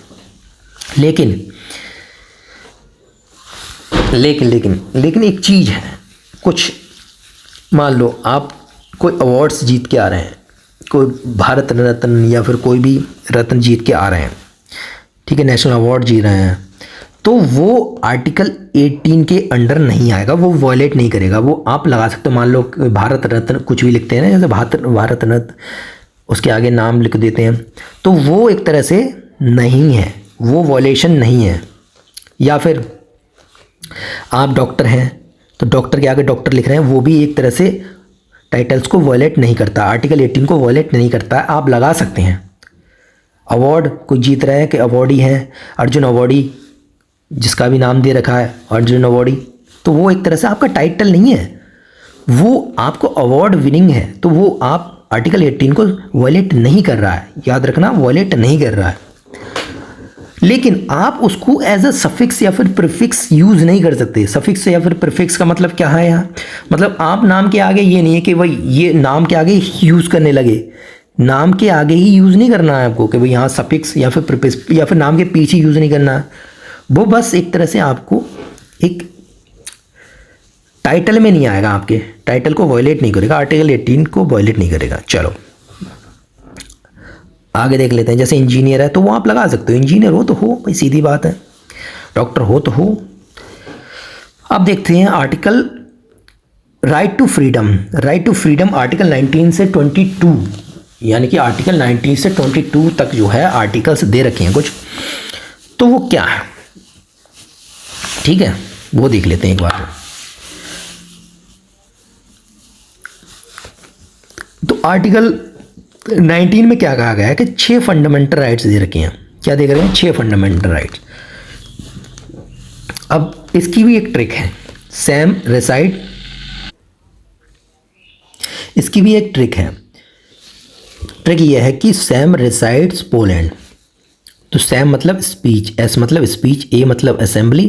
लेकिन एक चीज़ है, कुछ मान लो आप कोई अवार्ड्स जीत के आ रहे हैं, कोई भारत रत्न या फिर कोई भी रत्न जीत के आ रहे हैं, ठीक है, नेशनल अवार्ड जीत रहे हैं, तो वो आर्टिकल 18 के अंडर नहीं आएगा, वो वॉयलेट नहीं करेगा। वो आप लगा सकते हो, मान लो भारत रत्न कुछ भी लिखते हैं ना, जैसे भारत रत्न, उसके आगे नाम लिख देते हैं, तो वो एक तरह से नहीं है, वो वॉयलेशन नहीं है। या फिर आप डॉक्टर हैं तो डॉक्टर के आगे डॉक्टर लिख रहे हैं, वो भी एक तरह से टाइटल्स को वॉयलेट नहीं करता, आर्टिकल 18 को वॉयलेट नहीं करता। आप लगा सकते हैं। अवार्ड कोई जीत रहे हैं कि अवार्डी हैं, अर्जुन अवार्डी, जिसका भी नाम दे रखा है अर्जुन अवार्डी, तो वो एक तरह से आपका टाइटल नहीं है, वो आपको अवार्ड विनिंग है, तो वो आप आर्टिकल 18 को वॉयलेट नहीं कर रहा है। याद रखना, वॉयलेट नहीं कर रहा है। लेकिन आप उसको एज अ सफिक्स या फिर प्रीफिक्स यूज़ नहीं कर सकते। सफिक्स या फिर प्रीफिक्स का मतलब क्या है यहाँ? मतलब आप नाम के आगे ये नहीं है कि भाई ये नाम के आगे यूज़ करने लगे, नाम के आगे ही यूज़ नहीं करना है आपको कि भाई यहाँ सफिक्स या फिर प्रीफिक्स या फिर नाम के पीछे यूज़ नहीं करना है। वो बस एक तरह से आपको एक टाइटल में नहीं आएगा, आपके टाइटल को वॉयलेट नहीं करेगा, आर्टिकल 18 को वॉयलेट नहीं करेगा। चलो आगे देख लेते हैं। जैसे इंजीनियर है तो वो आप लगा सकते हो, इंजीनियर हो तो हो, भाई सीधी बात है, डॉक्टर हो तो हो। अब देखते हैं article right to freedom. Right to freedom article 19 से 22, यानी कि आर्टिकल 19 से 22 तक जो है आर्टिकल्स दे रखे हैं कुछ, तो वो क्या है, ठीक है, वो देख लेते हैं एक बार। तो आर्टिकल 19 में क्या कहा गया है कि 6 फंडामेंटल राइट्स दे रखे हैं। क्या दे रखे हैं? 6 फंडामेंटल राइट्स। अब इसकी भी एक ट्रिक है, सेम रेसाइड, इसकी भी एक ट्रिक है। ट्रिक ये है कि सैम रेसाइड्स पोलैंड, तो तो सैम मतलब स्पीच, एस मतलब स्पीच, ए मतलब असेंबली,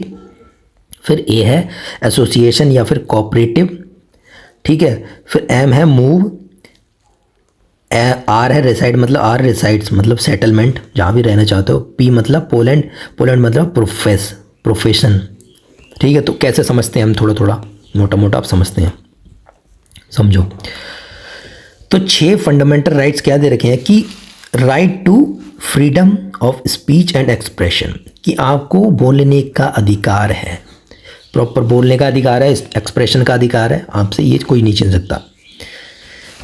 फिर ए है एसोसिएशन या फिर कोऑपरेटिव, ठीक है, फिर एम है मूव, आर है रिसाइड मतलब आर रिसाइड्स मतलब सेटलमेंट जहाँ भी रहना चाहते हो, पी मतलब पोलैंड, पोलैंड मतलब प्रोफेशन, ठीक है। तो कैसे समझते हैं हम, थोड़ा थोड़ा मोटा मोटा आप समझते हैं, समझो। तो 6 फंडामेंटल राइट्स क्या दे रखे हैं कि right to freedom of speech and expression, कि आपको बोलने का अधिकार है, प्रॉपर बोलने का अधिकार है, एक्सप्रेशन का अधिकार है, आपसे ये कोई नहीं छीन सकता,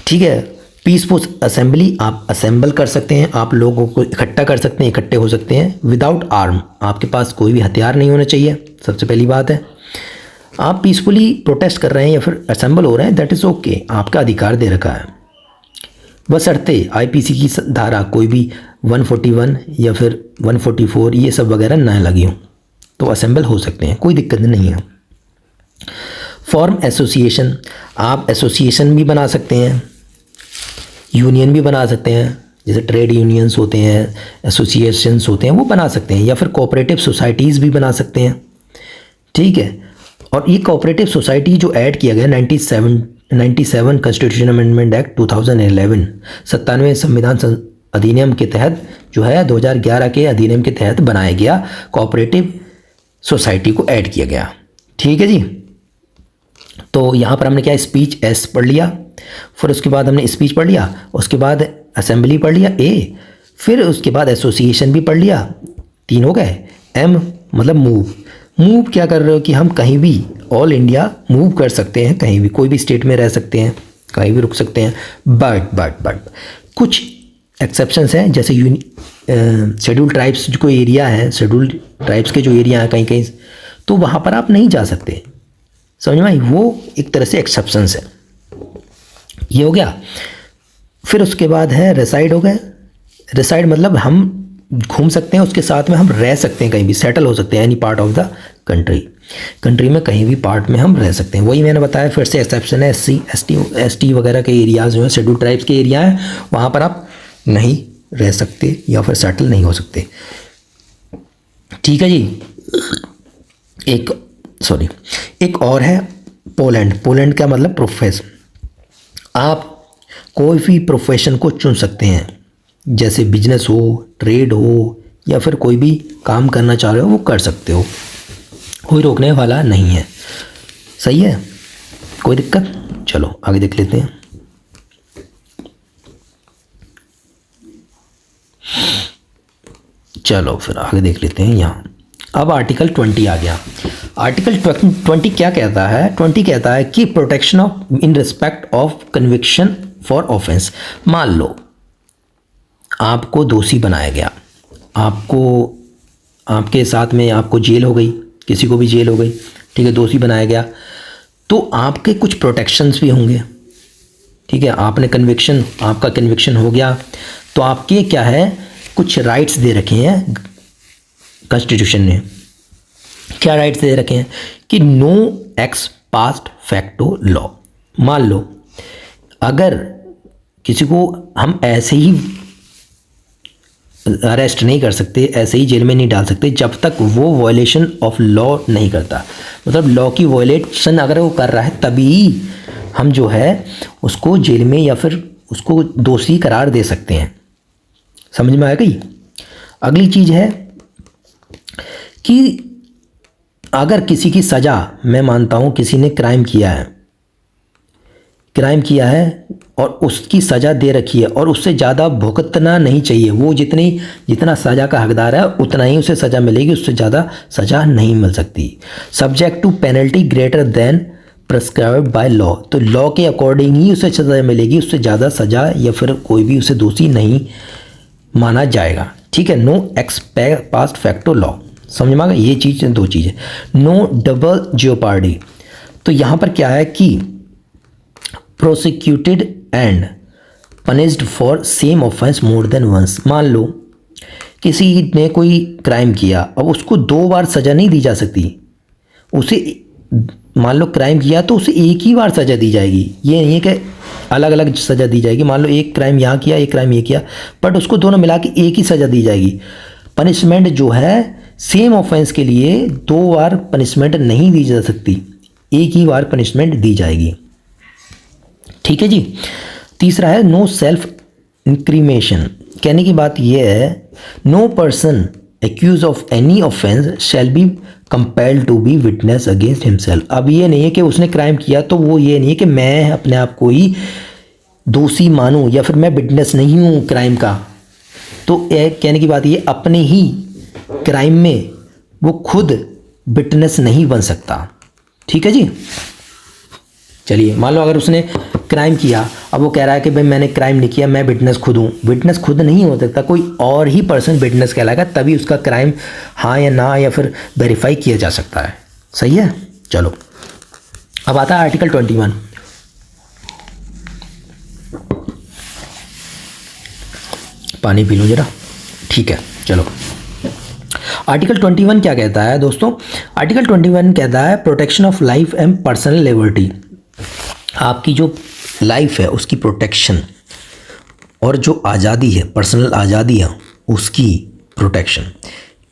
ठीक है। पीसफुल असेंबली, आप असेंबल कर सकते हैं, आप लोगों को इकट्ठा कर सकते हैं, इकट्ठे हो सकते हैं। विदाउट आर्म, आपके पास कोई भी हथियार नहीं होना चाहिए, सबसे पहली बात है। आप पीसफुली प्रोटेस्ट कर रहे हैं या फिर असेंबल हो रहे हैं, दैट इज़ ओके, आपका अधिकार दे रखा है। बशर्ते आईपीसी की धारा कोई भी 141 या फिर 144 ये सब वगैरह ना लगी हो, तो असेंबल हो सकते हैं, कोई दिक्कत नहीं है। फॉर्म एसोसिएशन, आप एसोसिएशन भी बना सकते हैं, यूनियन भी बना सकते हैं, जैसे ट्रेड यूनियंस होते हैं, एसोसिएशंस होते हैं, वो बना सकते हैं, या फिर कोऑपरेटिव सोसाइटीज़ भी बना सकते हैं, ठीक है। और ये कोऑपरेटिव सोसाइटी जो ऐड किया गया 97 कॉन्स्टिट्यूशन अमेंडमेंट एक्ट 2011, 97वें संविधान अधिनियम के तहत जो है 2011 के अधिनियम के तहत बनाया गया, कोऑपरेटिव सोसाइटी को ऐड किया गया, ठीक है जी। तो यहाँ पर हमने क्या स्पीच एस पढ़ लिया, फिर उसके बाद हमने स्पीच पढ़ लिया, उसके बाद असेंबली पढ़ लिया ए, फिर उसके बाद एसोसिएशन भी पढ़ लिया, 3 हो गए। एम मतलब मूव, मूव क्या कर रहे हो कि हम कहीं भी ऑल इंडिया मूव कर सकते हैं, कहीं भी कोई भी स्टेट में रह सकते हैं, कहीं भी रुक सकते हैं, बट कुछ एक्सेप्शंस हैं, जैसे शेड्यूल ट्राइब्स जो कोई एरिया है, शेड्यूल ट्राइब्स के जो एरिया हैं कहीं कहीं, तो वहाँ पर आप नहीं जा सकते, समझ में आई, वो एक तरह से एक्सेप्शंस है। ये हो गया। फिर उसके बाद है रेसाइड हो गए, रेसाइड मतलब हम घूम सकते हैं, उसके साथ में हम रह सकते हैं, कहीं भी सेटल हो सकते हैं, any part of the country में कहीं भी पार्ट में हम रह सकते हैं। वही मैंने बताया, फिर से एक्सेप्शन है एस टी वगैरह के एरियाज जो हैं, शेड्यूल ट्राइब्स के एरिया हैं, वहाँ पर आप नहीं रह सकते या फिर सेटल नहीं हो सकते, ठीक है जी। एक और है पोलैंड, पोलैंड का मतलब प्रोफेस, आप कोई भी प्रोफेशन को चुन सकते हैं, जैसे बिजनेस हो, ट्रेड हो, या फिर कोई भी काम करना चाह रहे हो वो कर सकते हो, कोई रोकने वाला नहीं है, सही है, कोई दिक्कत। चलो आगे देख लेते हैं। चलो फिर आगे देख लेते हैं यहाँ। अब आर्टिकल 20 आ गया। आर्टिकल 20 क्या कहता है? 20 कहता है कि protection of in respect of conviction for offence. मान लो आपको दोषी बनाया गया, आपके साथ में आपको जेल हो गई, किसी को भी जेल हो गई, ठीक है, दोषी बनाया गया, तो आपके कुछ प्रोटेक्शंस भी होंगे, ठीक है। आपका कन्विक्शन हो गया तो आपके क्या है, कुछ राइट्स दे रखे हैं कॉन्स्टिट्यूशन ने। क्या राइट्स दे रखे हैं कि no ex post facto law. मान लो अगर किसी को हम ऐसे ही अरेस्ट नहीं कर सकते, ऐसे ही जेल में नहीं डाल सकते जब तक वो वायलेशन ऑफ लॉ नहीं करता। मतलब लॉ की वायलेशन अगर वो कर रहा है तभी हम जो है उसको जेल में या फिर उसको दोषी करार दे सकते हैं। समझ में आया गई? अगली चीज़ है कि अगर किसी की सज़ा, मैं मानता हूँ किसी ने क्राइम किया है और उसकी सज़ा दे रखी है और उससे ज़्यादा भुगतना नहीं चाहिए, वो जितना सज़ा का हकदार है उतना ही उसे सज़ा मिलेगी, उससे ज़्यादा सज़ा नहीं मिल सकती। Subject to penalty greater than prescribed by law. तो लॉ के अकॉर्डिंग ही उसे सज़ा मिलेगी, उससे ज़्यादा सज़ा या फिर कोई भी उसे दोषी नहीं माना जाएगा, ठीक है। No ex post facto law. समझ में आ गया? ये चीज़, दो चीज़ें। No double jeopardy. तो यहाँ पर क्या है कि prosecuted and punished for same offence more than once. मान लो किसी ने कोई क्राइम किया, अब उसको 2 बार सज़ा नहीं दी जा सकती। उसे मान लो क्राइम किया तो उसे एक ही बार सज़ा दी जाएगी, ये नहीं है कि अलग अलग सज़ा दी जाएगी। मान लो एक क्राइम यहाँ किया, एक क्राइम ये किया, बट उसको दोनों मिला के एक ही सज़ा दी जाएगी। पनिशमेंट जो है सेम ऑफेंस के लिए 2 बार पनिशमेंट नहीं दी जा सकती, एक ही बार पनिशमेंट दी जाएगी। ठीक है जी। तीसरा है नो सेल्फ इंक्रीमेशन। कहने की बात यह है no person accused of any offence shall be compelled to be witness against himself. अब ये नहीं है कि उसने क्राइम किया तो वो ये नहीं है कि मैं अपने आप को ही दोषी मानूं या फिर मैं विटनेस नहीं हूँ क्राइम का। तो कहने की बात ये अपने ही क्राइम में वो खुद विटनेस नहीं बन सकता। ठीक है जी। चलिए मान लो अगर उसने क्राइम किया, अब वो कह रहा है कि भाई मैंने क्राइम नहीं किया, मैं विटनेस खुद हूँ। विटनेस खुद नहीं हो सकता, कोई और ही पर्सन विटनेस कहलाएगा, तभी उसका क्राइम हाँ या ना या फिर वेरीफाई किया जा सकता है। सही है। चलो अब आता है आर्टिकल 21। पानी पी लो जरा। ठीक है चलो। आर्टिकल 21 क्या कहता है दोस्तों? आर्टिकल 21 कहता है protection of life and personal liberty. आपकी जो लाइफ है उसकी प्रोटेक्शन और जो आज़ादी है, पर्सनल आज़ादी है, उसकी प्रोटेक्शन,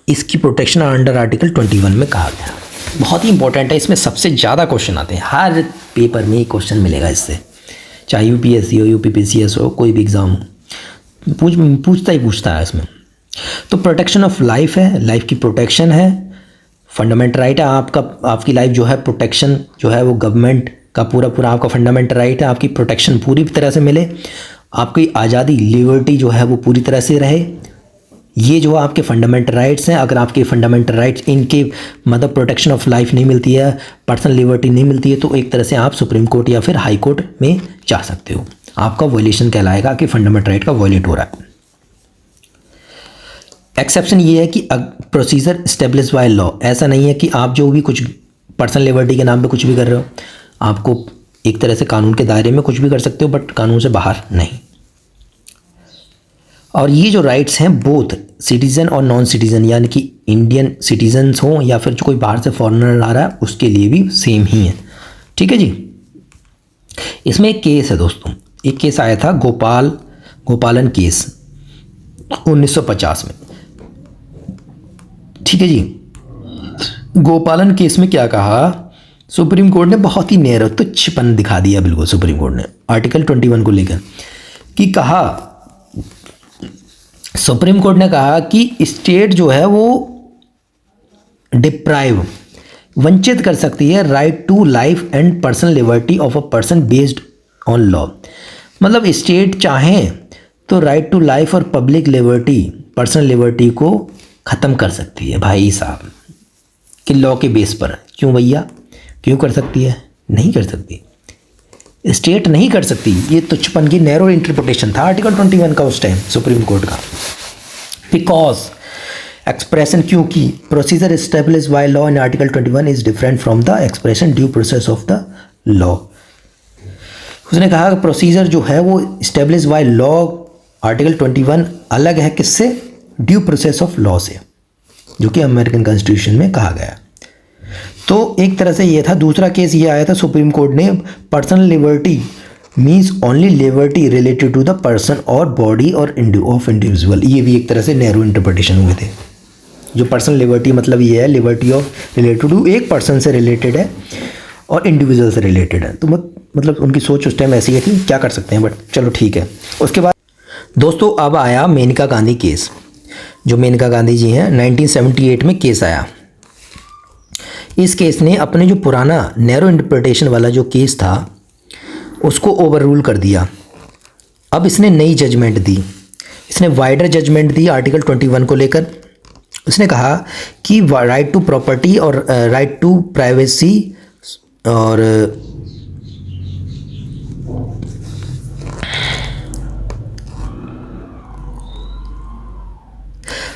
इसकी प्रोटेक्शन अंडर आर्टिकल 21 में कहा गया। बहुत ही इंपॉर्टेंट है, इसमें सबसे ज़्यादा क्वेश्चन आते हैं, हर पेपर में क्वेश्चन मिलेगा इससे, चाहे यूपीएससी हो, यूपीपीसीएस हो, कोई भी एग्ज़ाम हो, पूछता है इसमें। तो प्रोटेक्शन ऑफ लाइफ है, लाइफ की प्रोटेक्शन है, फंडामेंटल राइट है आपकी लाइफ जो है, प्रोटेक्शन जो है वो गवर्नमेंट का पूरा आपका फंडामेंटल राइट है, आपकी प्रोटेक्शन पूरी तरह से मिले, आपकी आज़ादी लिबर्टी जो है वो पूरी तरह से रहे। ये जो आपके फंडामेंटल राइट्स हैं, अगर आपके फंडामेंटल राइट्स इनके मतलब प्रोटेक्शन ऑफ लाइफ नहीं मिलती है, पर्सनल लिबर्टी नहीं मिलती है, तो एक तरह से आप सुप्रीम कोर्ट या फिर हाई कोर्ट में जा सकते हो। आपका वायलेशन कहलाएगा कि फंडामेंटल राइट का वायलेट हो रहा है। एक्सेप्शन ये है कि प्रोसीजर स्टेब्लिश बाय लॉ। ऐसा नहीं है कि आप जो भी कुछ पर्सनल लिबर्टी के नाम पे कुछ भी कर रहे हो, आपको एक तरह से कानून के दायरे में कुछ भी कर सकते हो, बट कानून से बाहर नहीं। और ये जो राइट्स हैं बोथ सिटीज़न और नॉन सिटीज़न, यानी कि इंडियन सिटीजन्स हों या फिर जो कोई बाहर से फॉरेनर आ रहा है उसके लिए भी सेम ही है। ठीक है जी। इसमें एक केस है दोस्तों, एक केस आया था गोपालन केस 1950 में। ठीक है जी। गोपालन केस में क्या कहा सुप्रीम कोर्ट ने? बहुत ही नैरो तुच्छपन दिखा दिया बिल्कुल सुप्रीम कोर्ट ने आर्टिकल 21 को लेकर, कि कहा सुप्रीम कोर्ट ने कहा कि स्टेट जो है वो डिप्राइव वंचित कर सकती है right to life and personal liberty of a person based on law. मतलब स्टेट चाहें तो राइट टू लाइफ और पब्लिक लिबर्टी, पर्सनल लिबर्टी को ख़त्म कर सकती है भाई साहब, कि लॉ के बेस पर। क्यों भैया, क्यों कर सकती है? नहीं कर सकती, स्टेट नहीं कर सकती। ये तुच्छपन की नैरो इंटरप्रिटेशन था आर्टिकल 21 का उस टाइम सुप्रीम कोर्ट का। बिकॉज एक्सप्रेशन, क्योंकि procedure establish by law in article 21 is different from the expression due process of the law. उसने कहा कि प्रोसीजर जो है वो एस्टेब्लिश बाय लॉ आर्टिकल 21 अलग है किससे? ड्यू प्रोसेस ऑफ लॉ से, जो कि अमेरिकन कॉन्स्टिट्यूशन में कहा गया। तो एक तरह से ये था। दूसरा केस ये आया था सुप्रीम कोर्ट ने, personal liberty means only liberty related to the person और बॉडी और ऑफ इंडिविजुअल। ये भी एक तरह से नैरो इंटरप्रिटेशन हुए थे। जो पर्सनल लिबर्टी मतलब ये है लिबर्टी ऑफ रिलेटेड टू एक पर्सन से रिलेटेड है और इंडिविजुअल से रिलेटेड है। तो मतलब उनकी सोच उस टाइम ऐसी है कि क्या कर सकते हैं, बट चलो ठीक है। उसके बाद दोस्तों अब आया मेनका गांधी केस। जो मेनका गांधी जी हैं 1978 में केस आया। इस केस ने अपने जो पुराना नैरो इंटरप्रिटेशन वाला जो केस था उसको ओवर रूल कर दिया। अब इसने नई जजमेंट दी, इसने वाइडर जजमेंट दी आर्टिकल 21 को लेकर। उसने कहा कि राइट टू प्रॉपर्टी और राइट टू प्राइवेसी और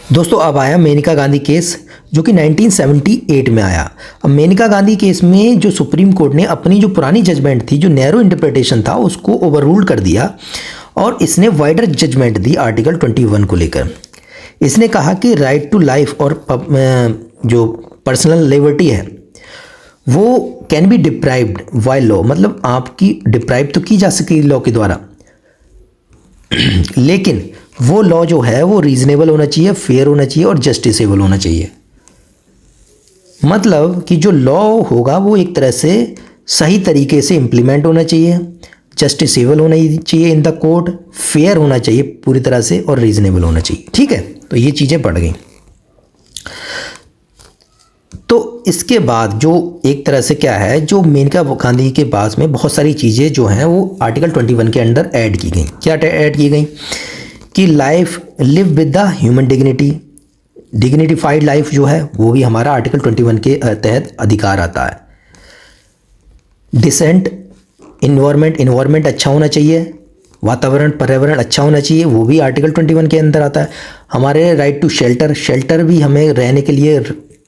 दोस्तों अब आया मेनका गांधी केस जो कि 1978 में आया। अब मेनका गांधी केस में जो सुप्रीम कोर्ट ने अपनी जो पुरानी जजमेंट थी, जो नैरो इंटरप्रिटेशन था, उसको ओवररूल कर दिया और इसने वाइडर जजमेंट दी आर्टिकल 21 को लेकर। इसने कहा कि राइट टू लाइफ और जो पर्सनल लिबर्टी है वो can be deprived by law. मतलब आपकी डिप्राइव तो की जा सके लॉ के द्वारा, लेकिन वो लॉ जो है वो रीजनेबल होना चाहिए, फेयर होना चाहिए और जस्टिसेबल होना चाहिए। मतलब कि जो लॉ होगा वो एक तरह से सही तरीके से इम्प्लीमेंट होना चाहिए, जस्टिसेबल होना चाहिए इन द कोर्ट, फेयर होना चाहिए पूरी तरह से और रीजनेबल होना चाहिए। ठीक है, तो ये चीज़ें पड़ गई। तो इसके बाद जो एक तरह से क्या है, जो मेनका गांधी के पास में बहुत सारी चीज़ें जो हैं वो आर्टिकल 21 के अंडर ऐड की गई। क्या ऐड की गई कि life live with the human dignity, dignified life जो है वो भी हमारा आर्टिकल 21 के तहत अधिकार आता है। डिसेंट इन्वायरमेंट अच्छा होना चाहिए, वातावरण पर्यावरण अच्छा होना चाहिए, वो भी आर्टिकल 21 के अंदर आता है। हमारे राइट टू शेल्टर भी हमें रहने के लिए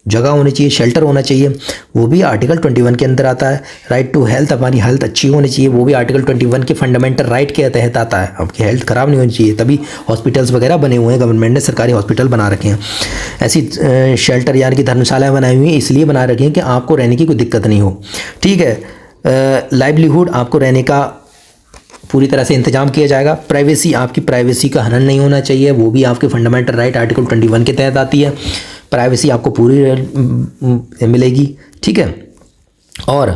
जगह होनी चाहिए, शेल्टर होना चाहिए, वो भी आर्टिकल 21 के अंदर आता है। राइट टू हेल्थ, हमारी हेल्थ अच्छी होनी चाहिए, वो भी आर्टिकल 21 के फंडामेंटल राइट के तहत आता है। आपकी हेल्थ ख़राब नहीं होनी चाहिए, तभी हॉस्पिटल्स वगैरह बने हुए हैं, गवर्नमेंट ने सरकारी हॉस्पिटल बना रखे हैं। ऐसी शेल्टर यानी कि धर्मशालाएँ बनाई हुई हैं, इसलिए बना रखी हैं कि आपको रहने की कोई दिक्कत नहीं हो। ठीक है, लाइवलीहुड, आपको रहने का पूरी तरह से इंतजाम किया जाएगा। प्राइवेसी, आपकी प्राइवेसी का हनन नहीं होना चाहिए, वो भी आपके फंडामेंटल राइट आर्टिकल 21 के तहत आती है। प्राइवेसी आपको पूरी मिलेगी। ठीक है, और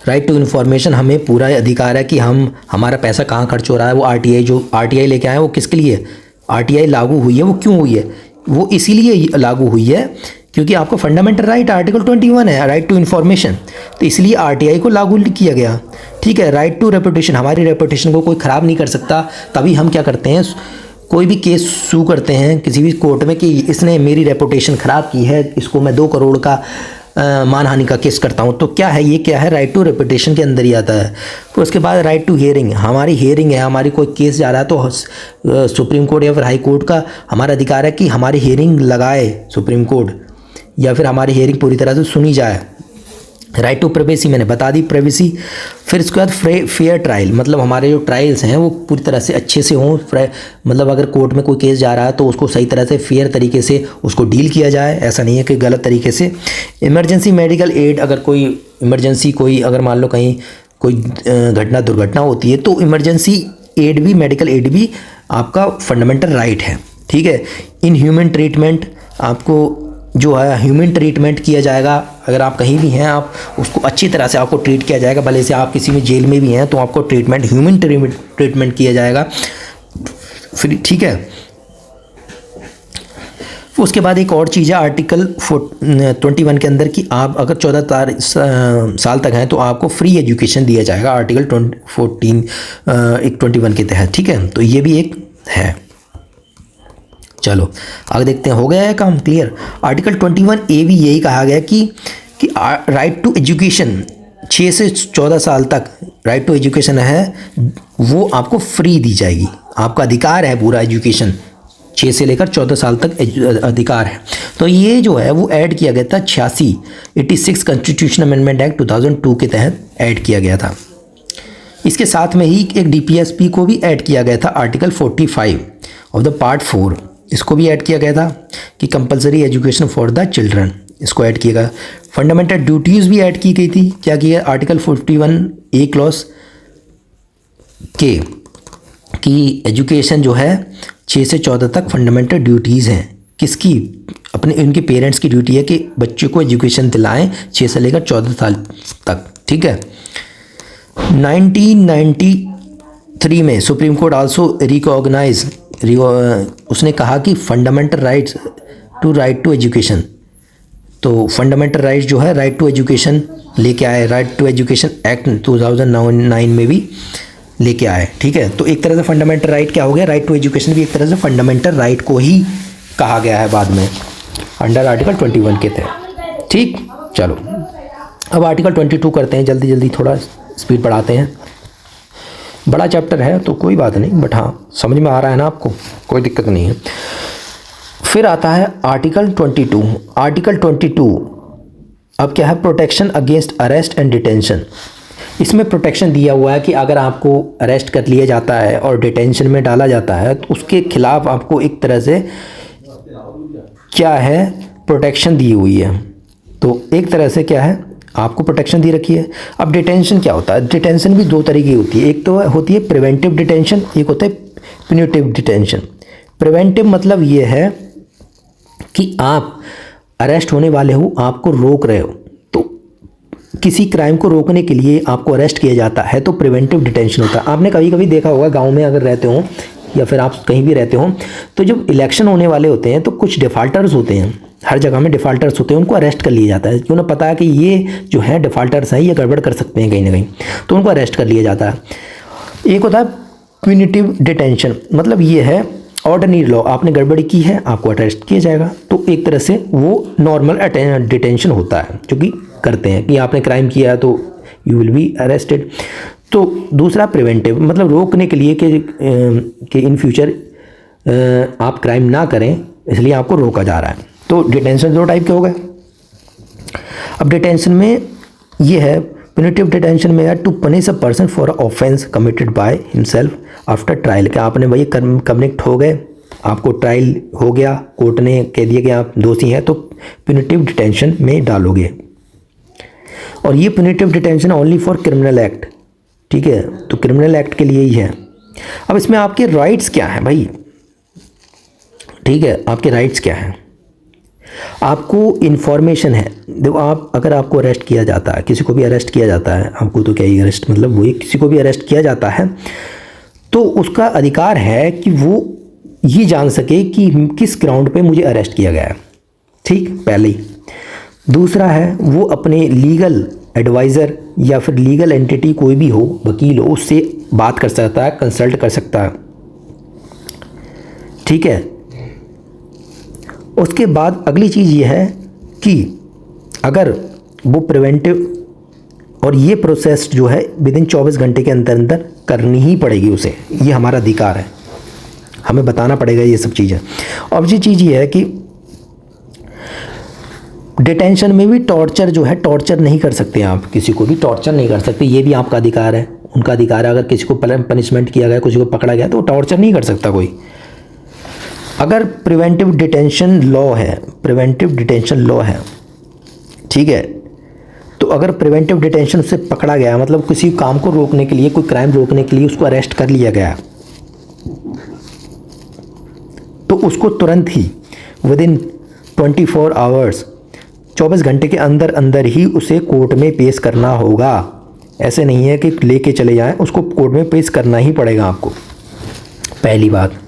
राइट टू इन्फॉर्मेशन, हमें पूरा अधिकार है कि हम हमारा पैसा कहाँ खर्च हो रहा है। वो आरटीआई जो आरटीआई लेके आए वो किसके लिए आरटीआई लागू हुई है, वो क्यों हुई है, वो इसीलिए लागू हुई है क्योंकि आपको फंडामेंटल राइट आर्टिकल 21 है, राइट टू इन्फॉर्मेशन, तो इसलिए आरटीआई को लागू किया गया। ठीक है, राइट टू रेपुटेशन, हमारी रेपुटेशन को कोई ख़राब नहीं कर सकता, तभी हम क्या करते हैं, कोई भी केस सू करते हैं किसी भी कोर्ट में कि इसने मेरी रेपुटेशन ख़राब की है, इसको मैं 2 करोड़ का मानहानि का केस करता हूँ। तो क्या है, ये क्या है, राइट टू रेपुटेशन के अंदर ही आता है। फिर उसके बाद राइट टू हियरिंग, हमारी हियरिंग है, हमारी कोई केस जा रहा है तो सुप्रीम कोर्ट या फिर हाई कोर्ट का हमारा अधिकार है कि हमारी हियरिंग लगाए सुप्रीम कोर्ट, या फिर हमारी हियरिंग पूरी तरह से सुनी जाए। राइट टू प्राइवेसी, मैंने बता दी प्राइवेसी। फिर इसके बाद फेयर ट्रायल, मतलब हमारे जो ट्रायल्स हैं वो पूरी तरह से अच्छे से हों। मतलब अगर कोर्ट में कोई केस जा रहा है तो उसको सही तरह से फेयर तरीके से उसको डील किया जाए, ऐसा नहीं है कि गलत तरीके से। इमरजेंसी मेडिकल एड, अगर कोई इमरजेंसी कोई अगर मान लो कहीं कोई दुर्घटना होती है तो इमरजेंसी एड भी, मेडिकल एड भी आपका फंडामेंटल राइट है। ठीक है, इन ह्यूमन ट्रीटमेंट, आपको जो है ह्यूमन ट्रीटमेंट किया जाएगा। अगर आप कहीं भी हैं आप उसको अच्छी तरह से आपको ट्रीट किया जाएगा, भले से आप किसी में जेल में भी हैं तो आपको ह्यूमन ट्रीटमेंट किया जाएगा। फिर ठीक है, उसके बाद एक और चीज़ है आर्टिकल 21 के अंदर कि आप अगर 14 साल तक हैं तो आपको फ्री एजुकेशन दिया जाएगा, आर्टिकल 21 के तहत। ठीक है, तो ये भी एक है। चलो आगे देखते हैं, हो गया है काम क्लियर। आर्टिकल 21A भी यही कहा गया कि राइट टू एजुकेशन 6 से 14 साल तक राइट टू एजुकेशन है वो आपको फ्री दी जाएगी, आपका अधिकार है पूरा एजुकेशन, 6 से लेकर 14 साल तक अधिकार है। तो ये जो है वो ऐड किया गया था 86 कॉन्स्टिट्यूशन अमेंडमेंट एक्ट 2002 के तहत ऐड किया गया था। इसके साथ में ही एक DPSP को भी ऐड किया गया था, आर्टिकल 45 ऑफ द पार्ट 4, इसको भी ऐड किया गया था कि compulsory education for the children, इसको ऐड किया गया। फंडामेंटल ड्यूटीज़ भी ऐड की गई थी, क्या किया, आर्टिकल 41A क्लॉज के कि एजुकेशन जो है 6 से 14 तक फंडामेंटल ड्यूटीज़ हैं, किसकी, अपने उनके पेरेंट्स की ड्यूटी है कि बच्चों को एजुकेशन दिलाएं 6 से लेकर 14 साल तक। ठीक है, 1993 में सुप्रीम कोर्ट आल्सो रिकॉग्नाइज, उसने कहा कि fundamental rights to right to education, तो फंडामेंटल राइट्स जो है राइट टू एजुकेशन लेके आए, राइट टू एजुकेशन एक्ट 2009 में भी लेके आए। ठीक है, तो एक तरह से फंडामेंटल राइट क्या हो गया, राइट टू एजुकेशन भी एक तरह से फंडामेंटल राइट को ही कहा गया है बाद में अंडर आर्टिकल 21 के तहत। ठीक, चलो अब आर्टिकल 22 करते हैं, जल्दी जल्दी थोड़ा स्पीड बढ़ाते हैं, बड़ा चैप्टर है तो कोई बात नहीं, बट हाँ समझ में आ रहा है ना आपको, कोई दिक्कत नहीं है। फिर आता है आर्टिकल 22। आर्टिकल 22 अब क्या है, protection against arrest and detention. इसमें प्रोटेक्शन दिया हुआ है कि अगर आपको अरेस्ट कर लिया जाता है और डिटेंशन में डाला जाता है तो उसके खिलाफ आपको एक तरह से क्या है, प्रोटेक्शन दी हुई है। तो एक तरह से क्या है, आपको प्रोटेक्शन दी रखी है। अब डिटेंशन क्या होता है, डिटेंशन भी 2 तरह की होती है, एक तो होती है प्रिवेंटिव डिटेंशन, एक होता है प्यूनिटिव डिटेंशन। प्रिवेंटिव मतलब ये है कि आप अरेस्ट होने वाले हो, आपको रोक रहे हो, तो किसी क्राइम को रोकने के लिए आपको अरेस्ट किया जाता है तो प्रिवेंटिव डिटेंशन होता है। आपने कभी कभी देखा होगा गांव में अगर रहते हो या फिर आप कहीं भी रहते हो, तो जब इलेक्शन होने वाले होते हैं तो कुछ डिफ़ाल्टर्स होते हैं, हर जगह में डिफ़ाल्टर्स होते हैं, उनको अरेस्ट कर लिया जाता है, क्यों ना पता है कि ये जो है डिफ़ाल्टर्स हैं ये गड़बड़ कर सकते हैं कहीं ना कहीं, तो उनको अरेस्ट कर लिया जाता है। एक होता है प्यूनिटिव डिटेंशन, मतलब ये है ऑर्डिनरी लॉ, आपने गड़बड़ी की है आपको अरेस्ट किया जाएगा, तो एक तरह से वो नॉर्मल डिटेंशन होता है जो कि करते हैं कि आपने क्राइम किया है तो यू विल बी अरेस्टेड। तो दूसरा प्रिवेंटिव मतलब रोकने के लिए कि इन फ्यूचर आप क्राइम ना करें इसलिए आपको रोका जा रहा है। तो डिटेंशन दो टाइप के हो गए। अब डिटेंशन में ये है प्यूनिटिव डिटेंशन में है to punish a person for a offence committed by himself after trial, कि आपने भाई कन्विक्ट हो गए, आपको ट्रायल हो गया, कोर्ट ने कह दिया कि आप दोषी हैं, तो प्यूनिटिव डिटेंशन में डालोगे। और ये punitive detention only for criminal act, ठीक है, तो क्रिमिनल एक्ट के लिए ही है। अब इसमें आपके राइट्स क्या हैं भाई, ठीक है, आपके राइट्स क्या हैं। आपको इन्फॉर्मेशन है, देखो आप अगर आपको अरेस्ट किया जाता है, किसी को भी अरेस्ट किया जाता है, आपको तो क्या ही अरेस्ट मतलब वही, किसी को भी अरेस्ट किया जाता है तो उसका अधिकार है कि वो ये जान सके कि किस ग्राउंड पे मुझे अरेस्ट किया गया है, ठीक, पहले ही। दूसरा है वो अपने लीगल एडवाइज़र या फिर लीगल एंटिटी कोई भी हो, वकील हो, उससे बात कर सकता है, कंसल्ट कर सकता है, ठीक है। उसके बाद अगली चीज़ ये है कि अगर वो प्रिवेंटिव, और ये प्रोसेस जो है विद इन 24 घंटे के अंदर अंदर करनी ही पड़ेगी उसे, ये हमारा अधिकार है, हमें बताना पड़ेगा ये सब चीज़ें। और ये चीज़ ये है कि डिटेंशन में भी टॉर्चर जो है, टॉर्चर नहीं कर सकते आप, किसी को भी टॉर्चर नहीं कर सकते, ये भी आपका अधिकार है, उनका अधिकार है। अगर किसी को पनिशमेंट किया गया, किसी को पकड़ा गया तो टॉर्चर नहीं कर सकता कोई। अगर प्रिवेंटिव डिटेंशन लॉ है, प्रिवेंटिव डिटेंशन लॉ है, ठीक है, तो अगर प्रिवेंटिव डिटेंशन से पकड़ा गया, मतलब किसी काम को रोकने के लिए, कोई क्राइम रोकने के लिए उसको अरेस्ट कर लिया गया, तो उसको तुरंत ही विद इन 24 आवर्स, 24 घंटे के अंदर अंदर ही उसे कोर्ट में पेश करना होगा। ऐसे नहीं है कि लेके चले जाएं, उसको कोर्ट में पेश करना ही पड़ेगा आपको, पहली बात।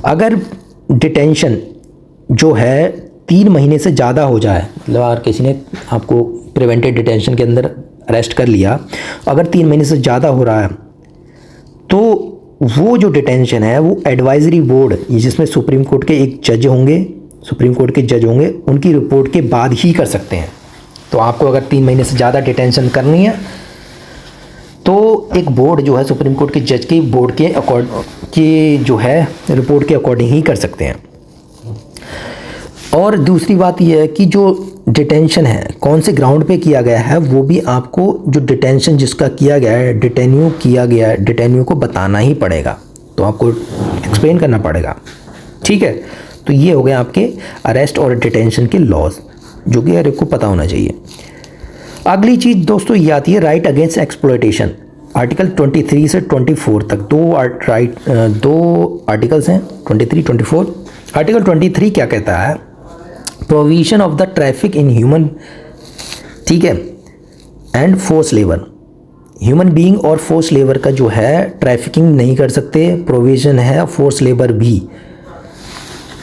अगर डिटेंशन जो है 3 महीने से ज़्यादा हो जाए, मतलब अगर किसी ने आपको प्रिवेंटिव डिटेंशन के अंदर अरेस्ट कर लिया, अगर 3 महीने से ज़्यादा हो रहा है, तो वो जो डिटेंशन है वो एडवाइजरी बोर्ड, जिसमें सुप्रीम कोर्ट के एक जज होंगे, सुप्रीम कोर्ट के जज होंगे, उनकी रिपोर्ट के बाद ही कर सकते हैं। तो आपको अगर 3 महीने से ज़्यादा डिटेंशन करनी है तो एक बोर्ड जो है सुप्रीम कोर्ट के जज के बोर्ड के जो है रिपोर्ट के अकॉर्डिंग ही कर सकते हैं। और दूसरी बात यह है कि जो डिटेंशन है कौन से ग्राउंड पे किया गया है, वो भी आपको, जो डिटेंशन जिसका किया गया है, डिटेन्यू किया गया है, डिटेन्यू को बताना ही पड़ेगा, तो आपको एक्सप्लेन करना पड़ेगा, ठीक है। तो ये हो गए आपके अरेस्ट और डिटेंशन के लॉज, जो कि हर एक को पता होना चाहिए। अगली चीज़ दोस्तों ये आती है राइट अगेंस्ट एक्सप्लॉयटेशन, आर्टिकल 23 से 24 तक दो आर्टिकल्स हैं, 23, 24। आर्टिकल 23 क्या कहता है, provision of the traffic in human, ठीक है, and force labour, human being और फोर्स लेबर का जो है ट्रैफिकिंग नहीं कर सकते, प्रोविजन है। फोर्स लेबर भी,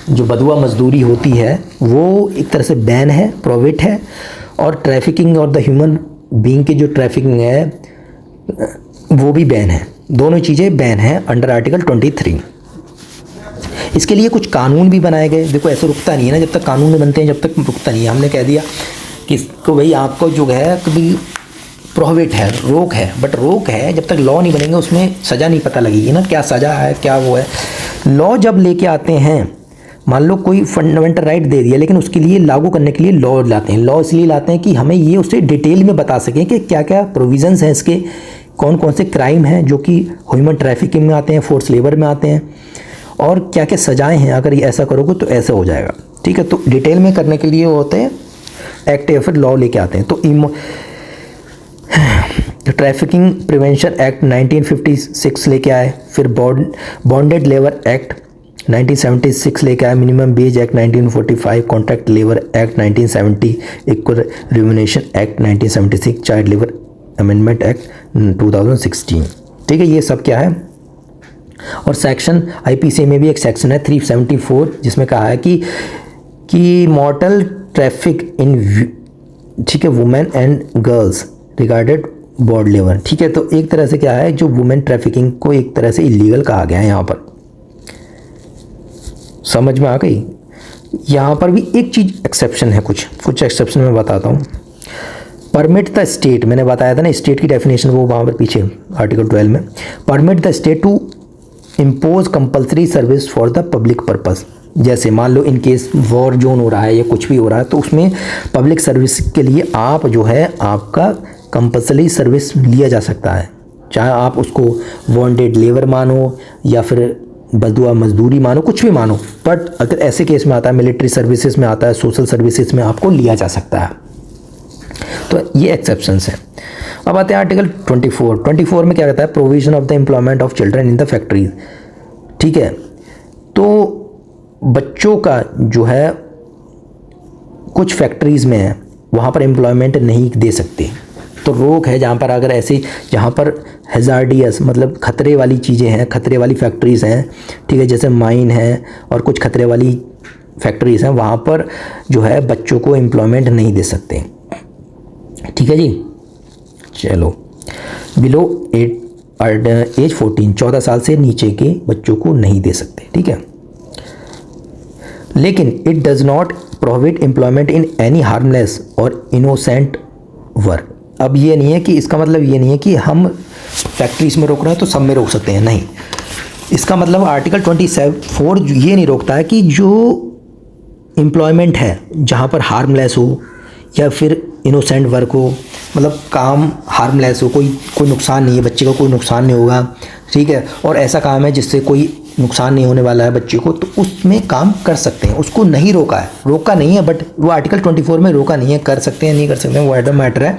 जो बदुआ मजदूरी होती है वो एक तरह से बैन है, प्रोहिबिट है, और ट्रैफिकिंग और द ह्यूमन बीइंग की जो ट्रैफिकिंग है वो भी बैन है, दोनों चीज़ें बैन है अंडर आर्टिकल 23। इसके लिए कुछ कानून भी बनाए गए। देखो ऐसे रुकता नहीं है ना, जब तक कानून नहीं बनते हैं जब तक रुकता नहीं है। हमने कह दिया कि इसको भाई आपको जो है कभी प्रोहिबिट है, रोक है, बट रोक है, जब तक लॉ नहीं बनेंगे उसमें सज़ा नहीं पता लगेगी ना, क्या सज़ा है क्या वो है। लॉ जब लेके आते हैं, मान लो कोई फंडामेंटल राइट दे दिया, लेकिन उसके लिए लागू करने के लिए लॉ लाते हैं। लॉ इसलिए लाते हैं कि हमें ये उससे डिटेल में बता सकें कि क्या क्या प्रोविजंस हैं इसके, कौन कौन से क्राइम हैं जो कि ह्यूमन ट्रैफिकिंग में आते हैं, फोर्स लेबर में आते हैं, और क्या क्या सजाएं हैं, अगर ये ऐसा करोगे तो ऐसा हो जाएगा, ठीक है। तो डिटेल में करने के लिए वो होते हैं एक्ट या फिर लॉ लेके आते हैं। तो ट्रैफिकिंग प्रिवेंशन एक्ट 1956 लेके आए, फिर बॉन्डेड लेबर एक्ट 1976 लेके आया minimum wage act 1945, contract labour act 1970, equal remuneration act 1976, child labour amendment act 2016। ठीक है, ये सब क्या है। और सेक्शन आईपीसी में भी एक सेक्शन है 374 जिसमें कहा है कि मॉर्टल ट्रैफिक इन, ठीक है, women and girls regarded bonded labour. ठीक है, तो एक तरह से क्या है, जो वुमेन ट्रैफिकिंग को एक तरह से इलीगल कहा गया है यहाँ पर, समझ में आ गई। यहाँ पर भी एक चीज़ एक्सेप्शन है, कुछ एक्सेप्शन मैं बताता हूँ। परमिट द स्टेट, मैंने बताया था ना स्टेट की डेफिनेशन, वो वहाँ पर पीछे आर्टिकल 12 में, permit the state to impose compulsory service for the public purpose. जैसे मान लो इन केस वॉर जोन हो रहा है या कुछ भी हो रहा है, तो उसमें पब्लिक सर्विस के लिए आप जो है आपका कंपल्सरी सर्विस लिया जा सकता है, चाहे आप उसको वांटेड लेबर मानो या फिर बदुआ मजदूरी मानो, कुछ भी मानो, बट अगर ऐसे केस में आता है, मिलिट्री सर्विसेज में आता है, सोशल सर्विसेज में आपको लिया जा सकता है। तो ये एक्सेप्शंस हैं। अब आते हैं आर्टिकल 24 में क्या कहता है, provision of the employment of children in the factories. ठीक है, तो बच्चों का जो है कुछ फैक्ट्रीज में है वहाँ पर एम्प्लॉयमेंट नहीं दे सकते, तो रोक है जहाँ पर, अगर ऐसे जहाँ पर हैजार्डियस मतलब खतरे वाली चीज़ें हैं, खतरे वाली फैक्ट्रीज़ हैं, ठीक है, जैसे माइन है और कुछ खतरे वाली फैक्ट्रीज़ हैं, वहाँ पर जो है बच्चों को एम्प्लॉयमेंट नहीं दे सकते। ठीक है जी, चलो बिलो एज 14 साल से नीचे के बच्चों को नहीं दे सकते। ठीक है, लेकिन it does not prohibit employment in any harmless और इनोसेंट वर्क। अब ये नहीं है कि इसका मतलब ये नहीं है कि हम फैक्ट्रीज में रोक रहे हैं तो सब में रोक सकते हैं, नहीं। इसका मतलब आर्टिकल 24 ये नहीं रोकता है कि जो एम्प्लॉयमेंट है जहाँ पर हार्मलेस हो या फिर इनोसेंट वर्क हो, मतलब काम हार्मलेस हो, कोई नुकसान नहीं है, बच्चे को कोई नुकसान नहीं होगा, ठीक है, और ऐसा काम है जिससे कोई नुकसान नहीं होने वाला है बच्चे को, तो उसमें काम कर सकते हैं, उसको नहीं रोका है, रोका नहीं है, बट वो आर्टिकल 24 में रोका नहीं है, कर सकते हैं नहीं कर सकते हैं वो एडम मैटर है,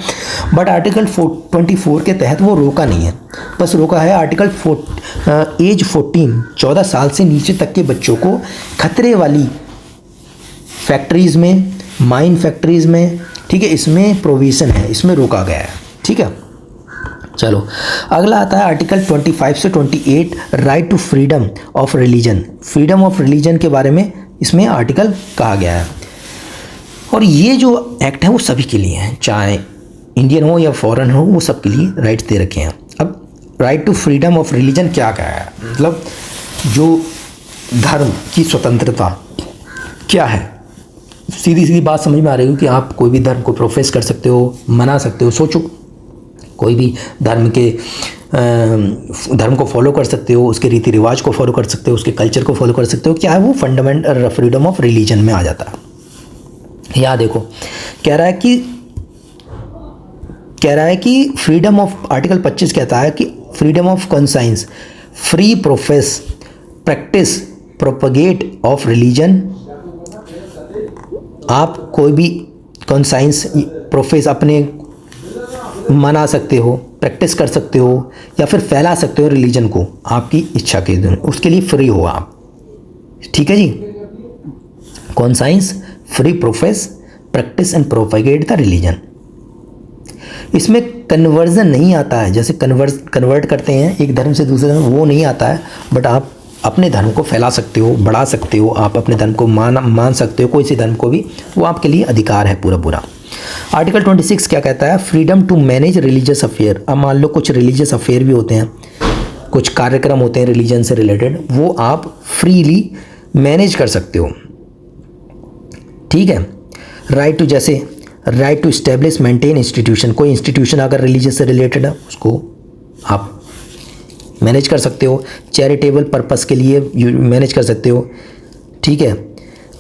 बट आर्टिकल 24 के तहत वो रोका नहीं है, बस रोका है आर्टिकल एज 14 साल से नीचे तक के बच्चों को खतरे वाली फैक्ट्रीज़ में, माइन फैक्ट्रीज़ में, ठीक है, इसमें प्रोविज़न है, इसमें रोका गया है। ठीक है, चलो अगला आता है आर्टिकल 25 से 28, right to freedom of religion. Freedom of religion के बारे में इसमें आर्टिकल कहा गया है, और ये जो एक्ट है वो सभी के लिए है, चाहे इंडियन हो या फॉरेन हो, वो सब के लिए राइट्स दे रखे हैं। अब right to freedom of religion क्या है, मतलब जो धर्म की स्वतंत्रता क्या है, सीधी सीधी बात समझ में आ रही हो कि आप कोई भी धर्म को प्रोफेस कर सकते हो, मना सकते हो, सोचो कोई भी धर्म को फॉलो कर सकते हो, उसके रीति रिवाज को फॉलो कर सकते हो, उसके कल्चर को फॉलो कर सकते हो, क्या है वो फंडामेंटल फ्रीडम ऑफ रिलीजन में आ जाता है। यहाँ देखो कह रहा है कि फ्रीडम ऑफ, आर्टिकल 25 कहता है कि freedom of conscience, free profess, practice, propagate of religion. आप कोई भी कॉन्साइंस प्रोफेस अपने मना सकते हो, प्रैक्टिस कर सकते हो या फिर फैला सकते हो रिलीजन को आपकी इच्छा के दिन, उसके लिए फ्री हो आप। ठीक है जी, conscience, free profess, practice and propagate the religion. इसमें कन्वर्जन नहीं आता है, जैसे कन्वर्ट करते हैं एक धर्म से दूसरे धर्म, वो नहीं आता है, बट आप अपने धर्म को फैला सकते हो, बढ़ा सकते हो, आप अपने धर्म को मान सकते हो, कोई सी धर्म को भी, वो आपके लिए अधिकार है पूरा। आर्टिकल 26 क्या कहता है, freedom to manage religious affair. अब मान लो कुछ रिलीजियस अफेयर भी होते हैं, कुछ कार्यक्रम होते हैं रिलीजन से रिलेटेड, वो आप फ्रीली मैनेज कर सकते हो। ठीक है, राइट टू, जैसे right to establish maintain institution, कोई इंस्टीट्यूशन अगर रिलीजियस से रिलेटेड है उसको आप मैनेज कर सकते हो, चैरिटेबल पर्पस के लिए मैनेज कर सकते हो। ठीक है,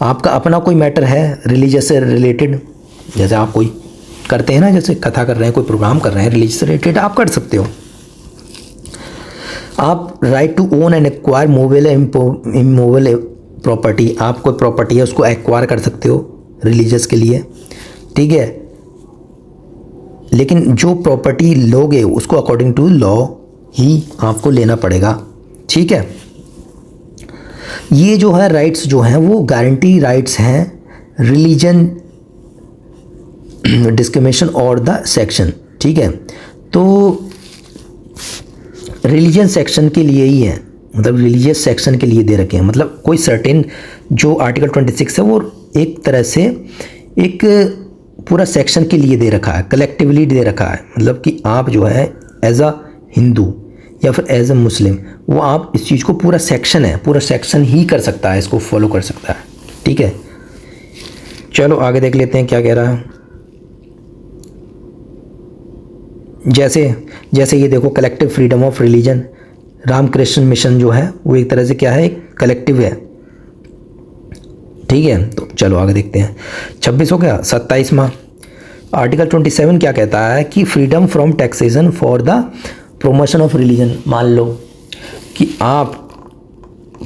आपका अपना कोई मैटर है रिलीजियस से रिलेटेड, जैसे आप कोई करते हैं ना, जैसे कथा कर रहे हैं, कोई प्रोग्राम कर रहे हैं रिलीजियस से रिलेटेड, आप कर सकते हो। आप right to own and acquire mobile immobile property, आप कोई प्रॉपर्टी है उसको एक्वायर कर सकते हो रिलीजियस के लिए। ठीक है, लेकिन जो प्रॉपर्टी लोगे उसको अकॉर्डिंग टू लॉ ही आपको लेना पड़ेगा। ठीक है, ये जो है राइट्स जो हैं वो गारंटी राइट्स हैं रिलीजन डिस्क्रिमिनेशन और द सेक्शन, ठीक है। तो रिलीजन सेक्शन के लिए ही है, मतलब रिलीजियस सेक्शन के लिए दे रखे हैं, मतलब कोई सर्टेन जो आर्टिकल 26 है वो एक तरह से एक पूरा सेक्शन के लिए दे रखा है, कलेक्टिवली दे रखा है। मतलब कि आप जो है एज अ हिंदू या फिर एज अ मुस्लिम, वो आप इस चीज़ को पूरा सेक्शन है, पूरा सेक्शन ही कर सकता है, इसको फॉलो कर सकता है, ठीक है। चलो आगे देख लेते हैं क्या कह रहा है। जैसे ये देखो, collective freedom of religion, Ramakrishna Mission जो है वो एक तरह से क्या है, एक कलेक्टिव है, ठीक है। तो चलो आगे देखते हैं। 26 हो गया। 27वां आर्टिकल 27 क्या कहता है कि freedom from taxation for the promotion of religion. मान लो कि आप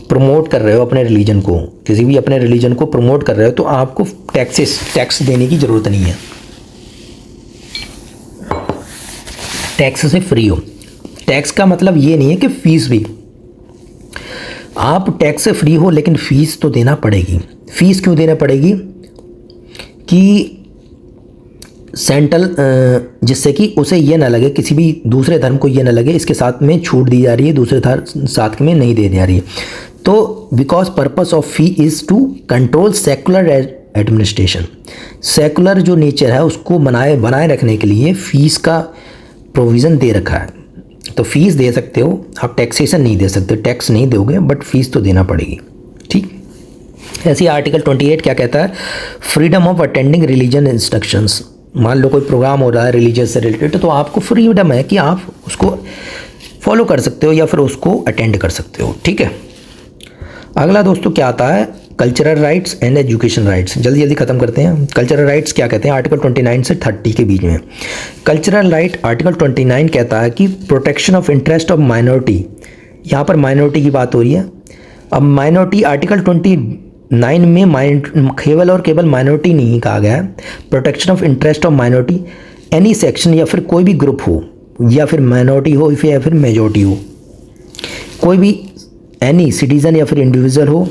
प्रमोट कर रहे हो अपने रिलीजन को, किसी भी अपने रिलीजन को प्रमोट कर रहे हो, तो आपको टैक्स देने की ज़रूरत नहीं है, टैक्स से फ्री हो। टैक्स का मतलब ये नहीं है कि फ़ीस भी, आप टैक्स से फ्री हो लेकिन फ़ीस तो देना पड़ेगी। फ़ीस क्यों देना पड़ेगी कि सेंट्रल, जिससे कि उसे ये ना लगे, किसी भी दूसरे धर्म को ये ना लगे इसके साथ में छूट दी जा रही है, दूसरे धर्म साथ में नहीं दी जा रही है। तो because purpose of fee is to control secular administration. Secular जो नेचर है उसको बनाए रखने के लिए फ़ीस का प्रोविज़न दे रखा है। तो फीस दे सकते हो आप, टैक्सेशन नहीं दे सकते, टैक्स नहीं दोगे बट फीस तो देना पड़ेगी, ठीक। ऐसे ही आर्टिकल 28 क्या कहता है, freedom of attending religion instructions. मान लो कोई प्रोग्राम हो रहा है रिलीजियस से रिलेटेड, तो आपको फ्रीडम है कि आप उसको फॉलो कर सकते हो या फिर उसको अटेंड कर सकते हो, ठीक है। अगला दोस्तों क्या आता है, cultural rights and education rights. जल्दी जल्दी खत्म करते हैं। कल्चरल राइट्स क्या कहते हैं, आर्टिकल 29 से 30 के बीच में। कल्चरल राइट आर्टिकल 29 कहता है कि protection of interest of minority. यहाँ पर माइनॉरिटी की बात हो रही है। अब माइनॉरिटी आर्टिकल 29 में केवल और केवल माइनॉरिटी नहीं कहा गया है, protection of interest of minority any section, या फिर कोई भी ग्रुप हो, या फिर माइनॉरिटी हो या फिर मेजॉरिटी हो, कोई भी एनी सिटीज़न या फिर इंडिविजुअल हो,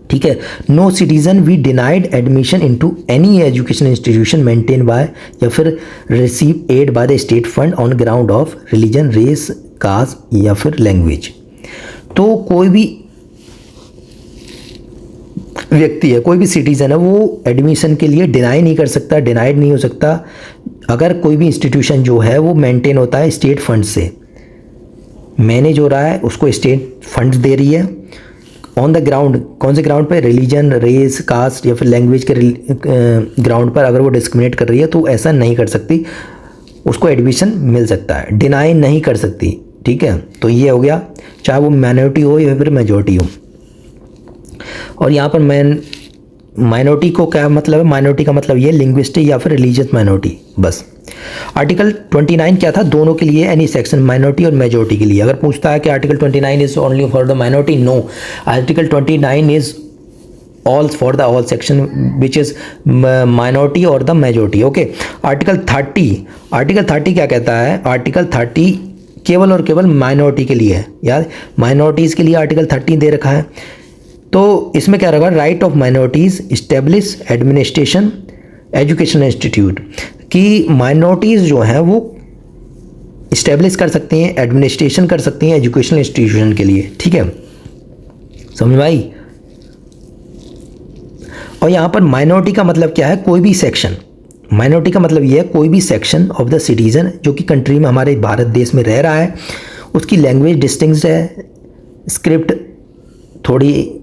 ठीक है। No citizen be denied admission into any education institution maintain by या फिर receive aid by the state fund on ground of religion, race, caste या फिर लैंग्वेज। तो कोई भी व्यक्ति है, कोई भी सिटीज़न है, वो एडमिशन के लिए डिनाई नहीं कर सकता, डिनाइड नहीं हो सकता अगर कोई भी इंस्टीट्यूशन जो है वो मेंटेन होता है स्टेट फंड से, मैनेज हो रहा है, उसको स्टेट फंड दे रही है ऑन द ग्राउंड। कौन से ग्राउंड पे, रिलीजन, रेस, कास्ट या फिर लैंग्वेज के ग्राउंड पर अगर वो डिस्क्रिमिनेट कर रही है तो ऐसा नहीं कर सकती, उसको एडमिशन मिल सकता है, डिनाई नहीं कर सकती, ठीक है। तो ये हो गया, चाहे वो माइनॉरिटी हो या फिर मेजॉरिटी हो। और यहाँ पर माइनॉरिटी को क्या मतलब है, माइनॉरिटी का मतलब ये लिंग्विस्टिक या फिर रिलीजियस माइनॉरिटी, बस। आर्टिकल 29 क्या था, दोनों के लिए, एनी सेक्शन, माइनॉरिटी और मेजॉरिटी के लिए। अगर पूछता है कि article 29 is only for the minority, no, article 29 is all for the all section which is minority और द मेजॉरिटी, ओके। आर्टिकल 30 क्या कहता है, आर्टिकल 30 केवल और केवल माइनॉरिटी के लिए है, यार माइनॉरिटीज़ के लिए आर्टिकल 30 दे रखा है। तो इसमें क्या रखा, right of minorities establish administration education institute, कि माइनॉरिटीज़ जो हैं वो इस्टेब्लिश कर सकती हैं, एडमिनिस्ट्रेशन कर सकती हैं एजुकेशनल इंस्टीट्यूशन के लिए, ठीक है, समझ में आई। और यहाँ पर माइनॉरिटी का मतलब क्या है, कोई भी सेक्शन, माइनॉरिटी का मतलब ये है कोई भी सेक्शन ऑफ द सिटीजन जो कि कंट्री में, हमारे भारत देश में रह रहा है, उसकी लैंग्वेज डिस्टिंक्ट है, स्क्रिप्ट थोड़ी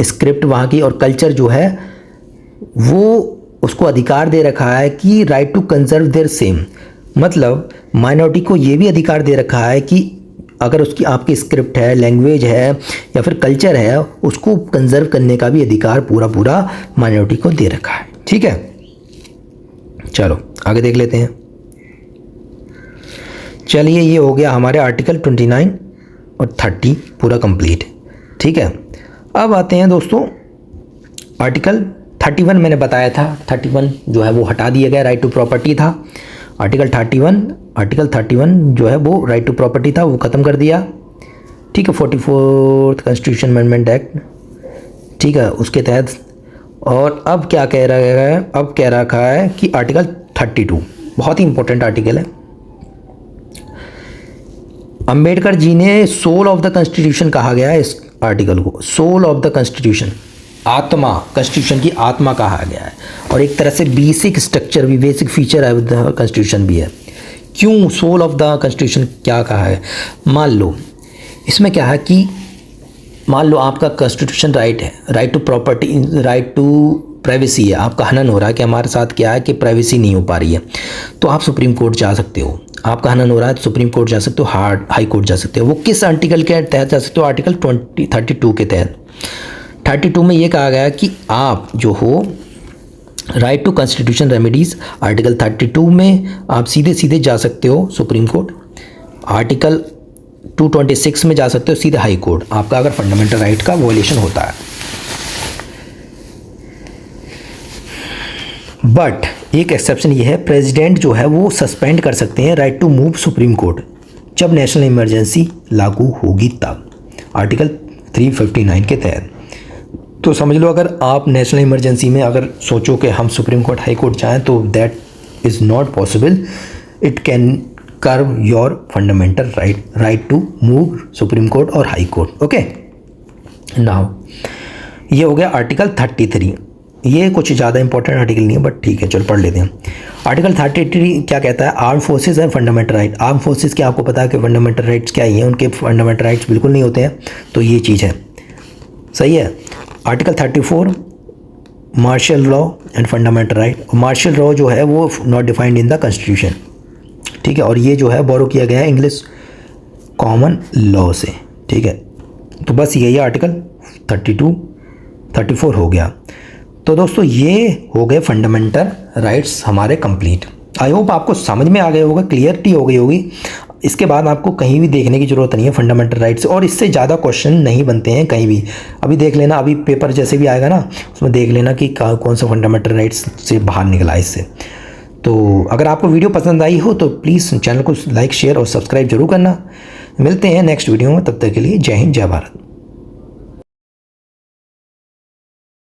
स्क्रिप्ट वहाँ की, और कल्चर जो है वो उसको अधिकार दे रखा है कि right to conserve their same. मतलब माइनॉरिटी को ये भी अधिकार दे रखा है कि अगर उसकी आपकी स्क्रिप्ट है, लैंग्वेज है या फिर कल्चर है, उसको कंजर्व करने का भी अधिकार पूरा माइनॉरिटी को दे रखा है, ठीक है। चलो आगे देख लेते हैं। चलिए, ये हो गया हमारे आर्टिकल 29 और 30 पूरा कंप्लीट, ठीक है। अब आते हैं दोस्तों आर्टिकल 31, मैंने बताया था 31 जो है वो हटा दिया गया, राइट टू प्रॉपर्टी था। आर्टिकल 31 जो है वो राइट टू प्रॉपर्टी था, वो ख़त्म कर दिया। ठीक है, 44th कॉन्स्टिट्यूशन अमेंडमेंट एक्ट, ठीक है, उसके तहत। और अब क्या कह रहा है, अब कह रखा है कि आर्टिकल 32 बहुत ही इंपॉर्टेंट आर्टिकल है। अंबेडकर जी ने सोल ऑफ द कॉन्स्टिट्यूशन कहा गया है इस आर्टिकल को, सोल ऑफ द कॉन्स्टिट्यूशन, आत्मा, कॉन्स्टिट्यूशन की आत्मा कहा गया है। और एक तरह से बेसिक स्ट्रक्चर भी, बेसिक फीचर है द कॉन्स्टिट्यूशन भी है। क्यों सोल ऑफ द कॉन्स्टिट्यूशन क्या कहा है? मान लो इसमें क्या है कि मान लो आपका कॉन्स्टिट्यूशन राइट है, right to property, right to privacy है, आपका हनन हो रहा है कि हमारे साथ क्या है कि प्राइवेसी नहीं हो पा रही है, तो आप सुप्रीम कोर्ट जा सकते हो। आपका हनन हो रहा है तो सुप्रीम कोर्ट जा सकते हो, हाई कोर्ट जा सकते हो। वो किस आर्टिकल के तहत जा सकते हो? आर्टिकल 32 के तहत। 32 में ये कहा गया कि आप जो हो right to constitution remedies, article 32 में आप सीधे सीधे जा सकते हो सुप्रीम कोर्ट। आर्टिकल 226 में जा सकते हो सीधे हाई कोर्ट, आपका अगर फंडामेंटल राइट का वॉयलेशन होता है। बट एक एक्सेप्शन ये है, प्रेसिडेंट जो है वो सस्पेंड कर सकते हैं right to move supreme court जब नेशनल इमरजेंसी लागू होगी तब, आर्टिकल 359 के तहत। तो समझ लो अगर आप नेशनल इमरजेंसी में अगर सोचो कि हम सुप्रीम कोर्ट हाई कोर्ट जाएँ तो that is not possible. It can curb your fundamental right to move supreme court और हाई कोर्ट। ओके, नाउ ये हो गया आर्टिकल 33। ये कुछ ज़्यादा इंपॉर्टेंट आर्टिकल नहीं है बट ठीक है, चलो पढ़ लेते हैं। आर्टिकल 33 क्या कहता है? Arm forces and fundamental right. Arm forces क्या आपको पता है कि फंडामेंटल राइट्स क्या ही हैं? उनके फंडामेंटल राइट्स बिल्कुल नहीं होते हैं, तो ये चीज़ है, सही है। Article 34 martial law and fundamental right. Martial law जो है वो not defined in the constitution, ठीक है, और ये जो है बोरो किया गया है इंग्लिश कॉमन लॉ से, ठीक है। तो बस यही आर्टिकल 32 34 हो गया। तो दोस्तों ये हो गए फंडामेंटल राइट्स हमारे कंप्लीट। आई होप आपको समझ में आ गया होगा, क्लियरिटी हो गई होगी। इसके बाद आपको कहीं भी देखने की ज़रूरत नहीं है फंडामेंटल राइट्स, और इससे ज़्यादा क्वेश्चन नहीं बनते हैं कहीं भी। अभी देख लेना, अभी पेपर जैसे भी आएगा ना उसमें देख लेना कि कौन सा फंडामेंटल राइट्स से बाहर निकला है इससे। तो अगर आपको वीडियो पसंद आई हो तो प्लीज़ चैनल को लाइक, शेयर और सब्सक्राइब जरूर करना। मिलते हैं नेक्स्ट वीडियो में, तब तक के लिए जय हिंद, जय भारत।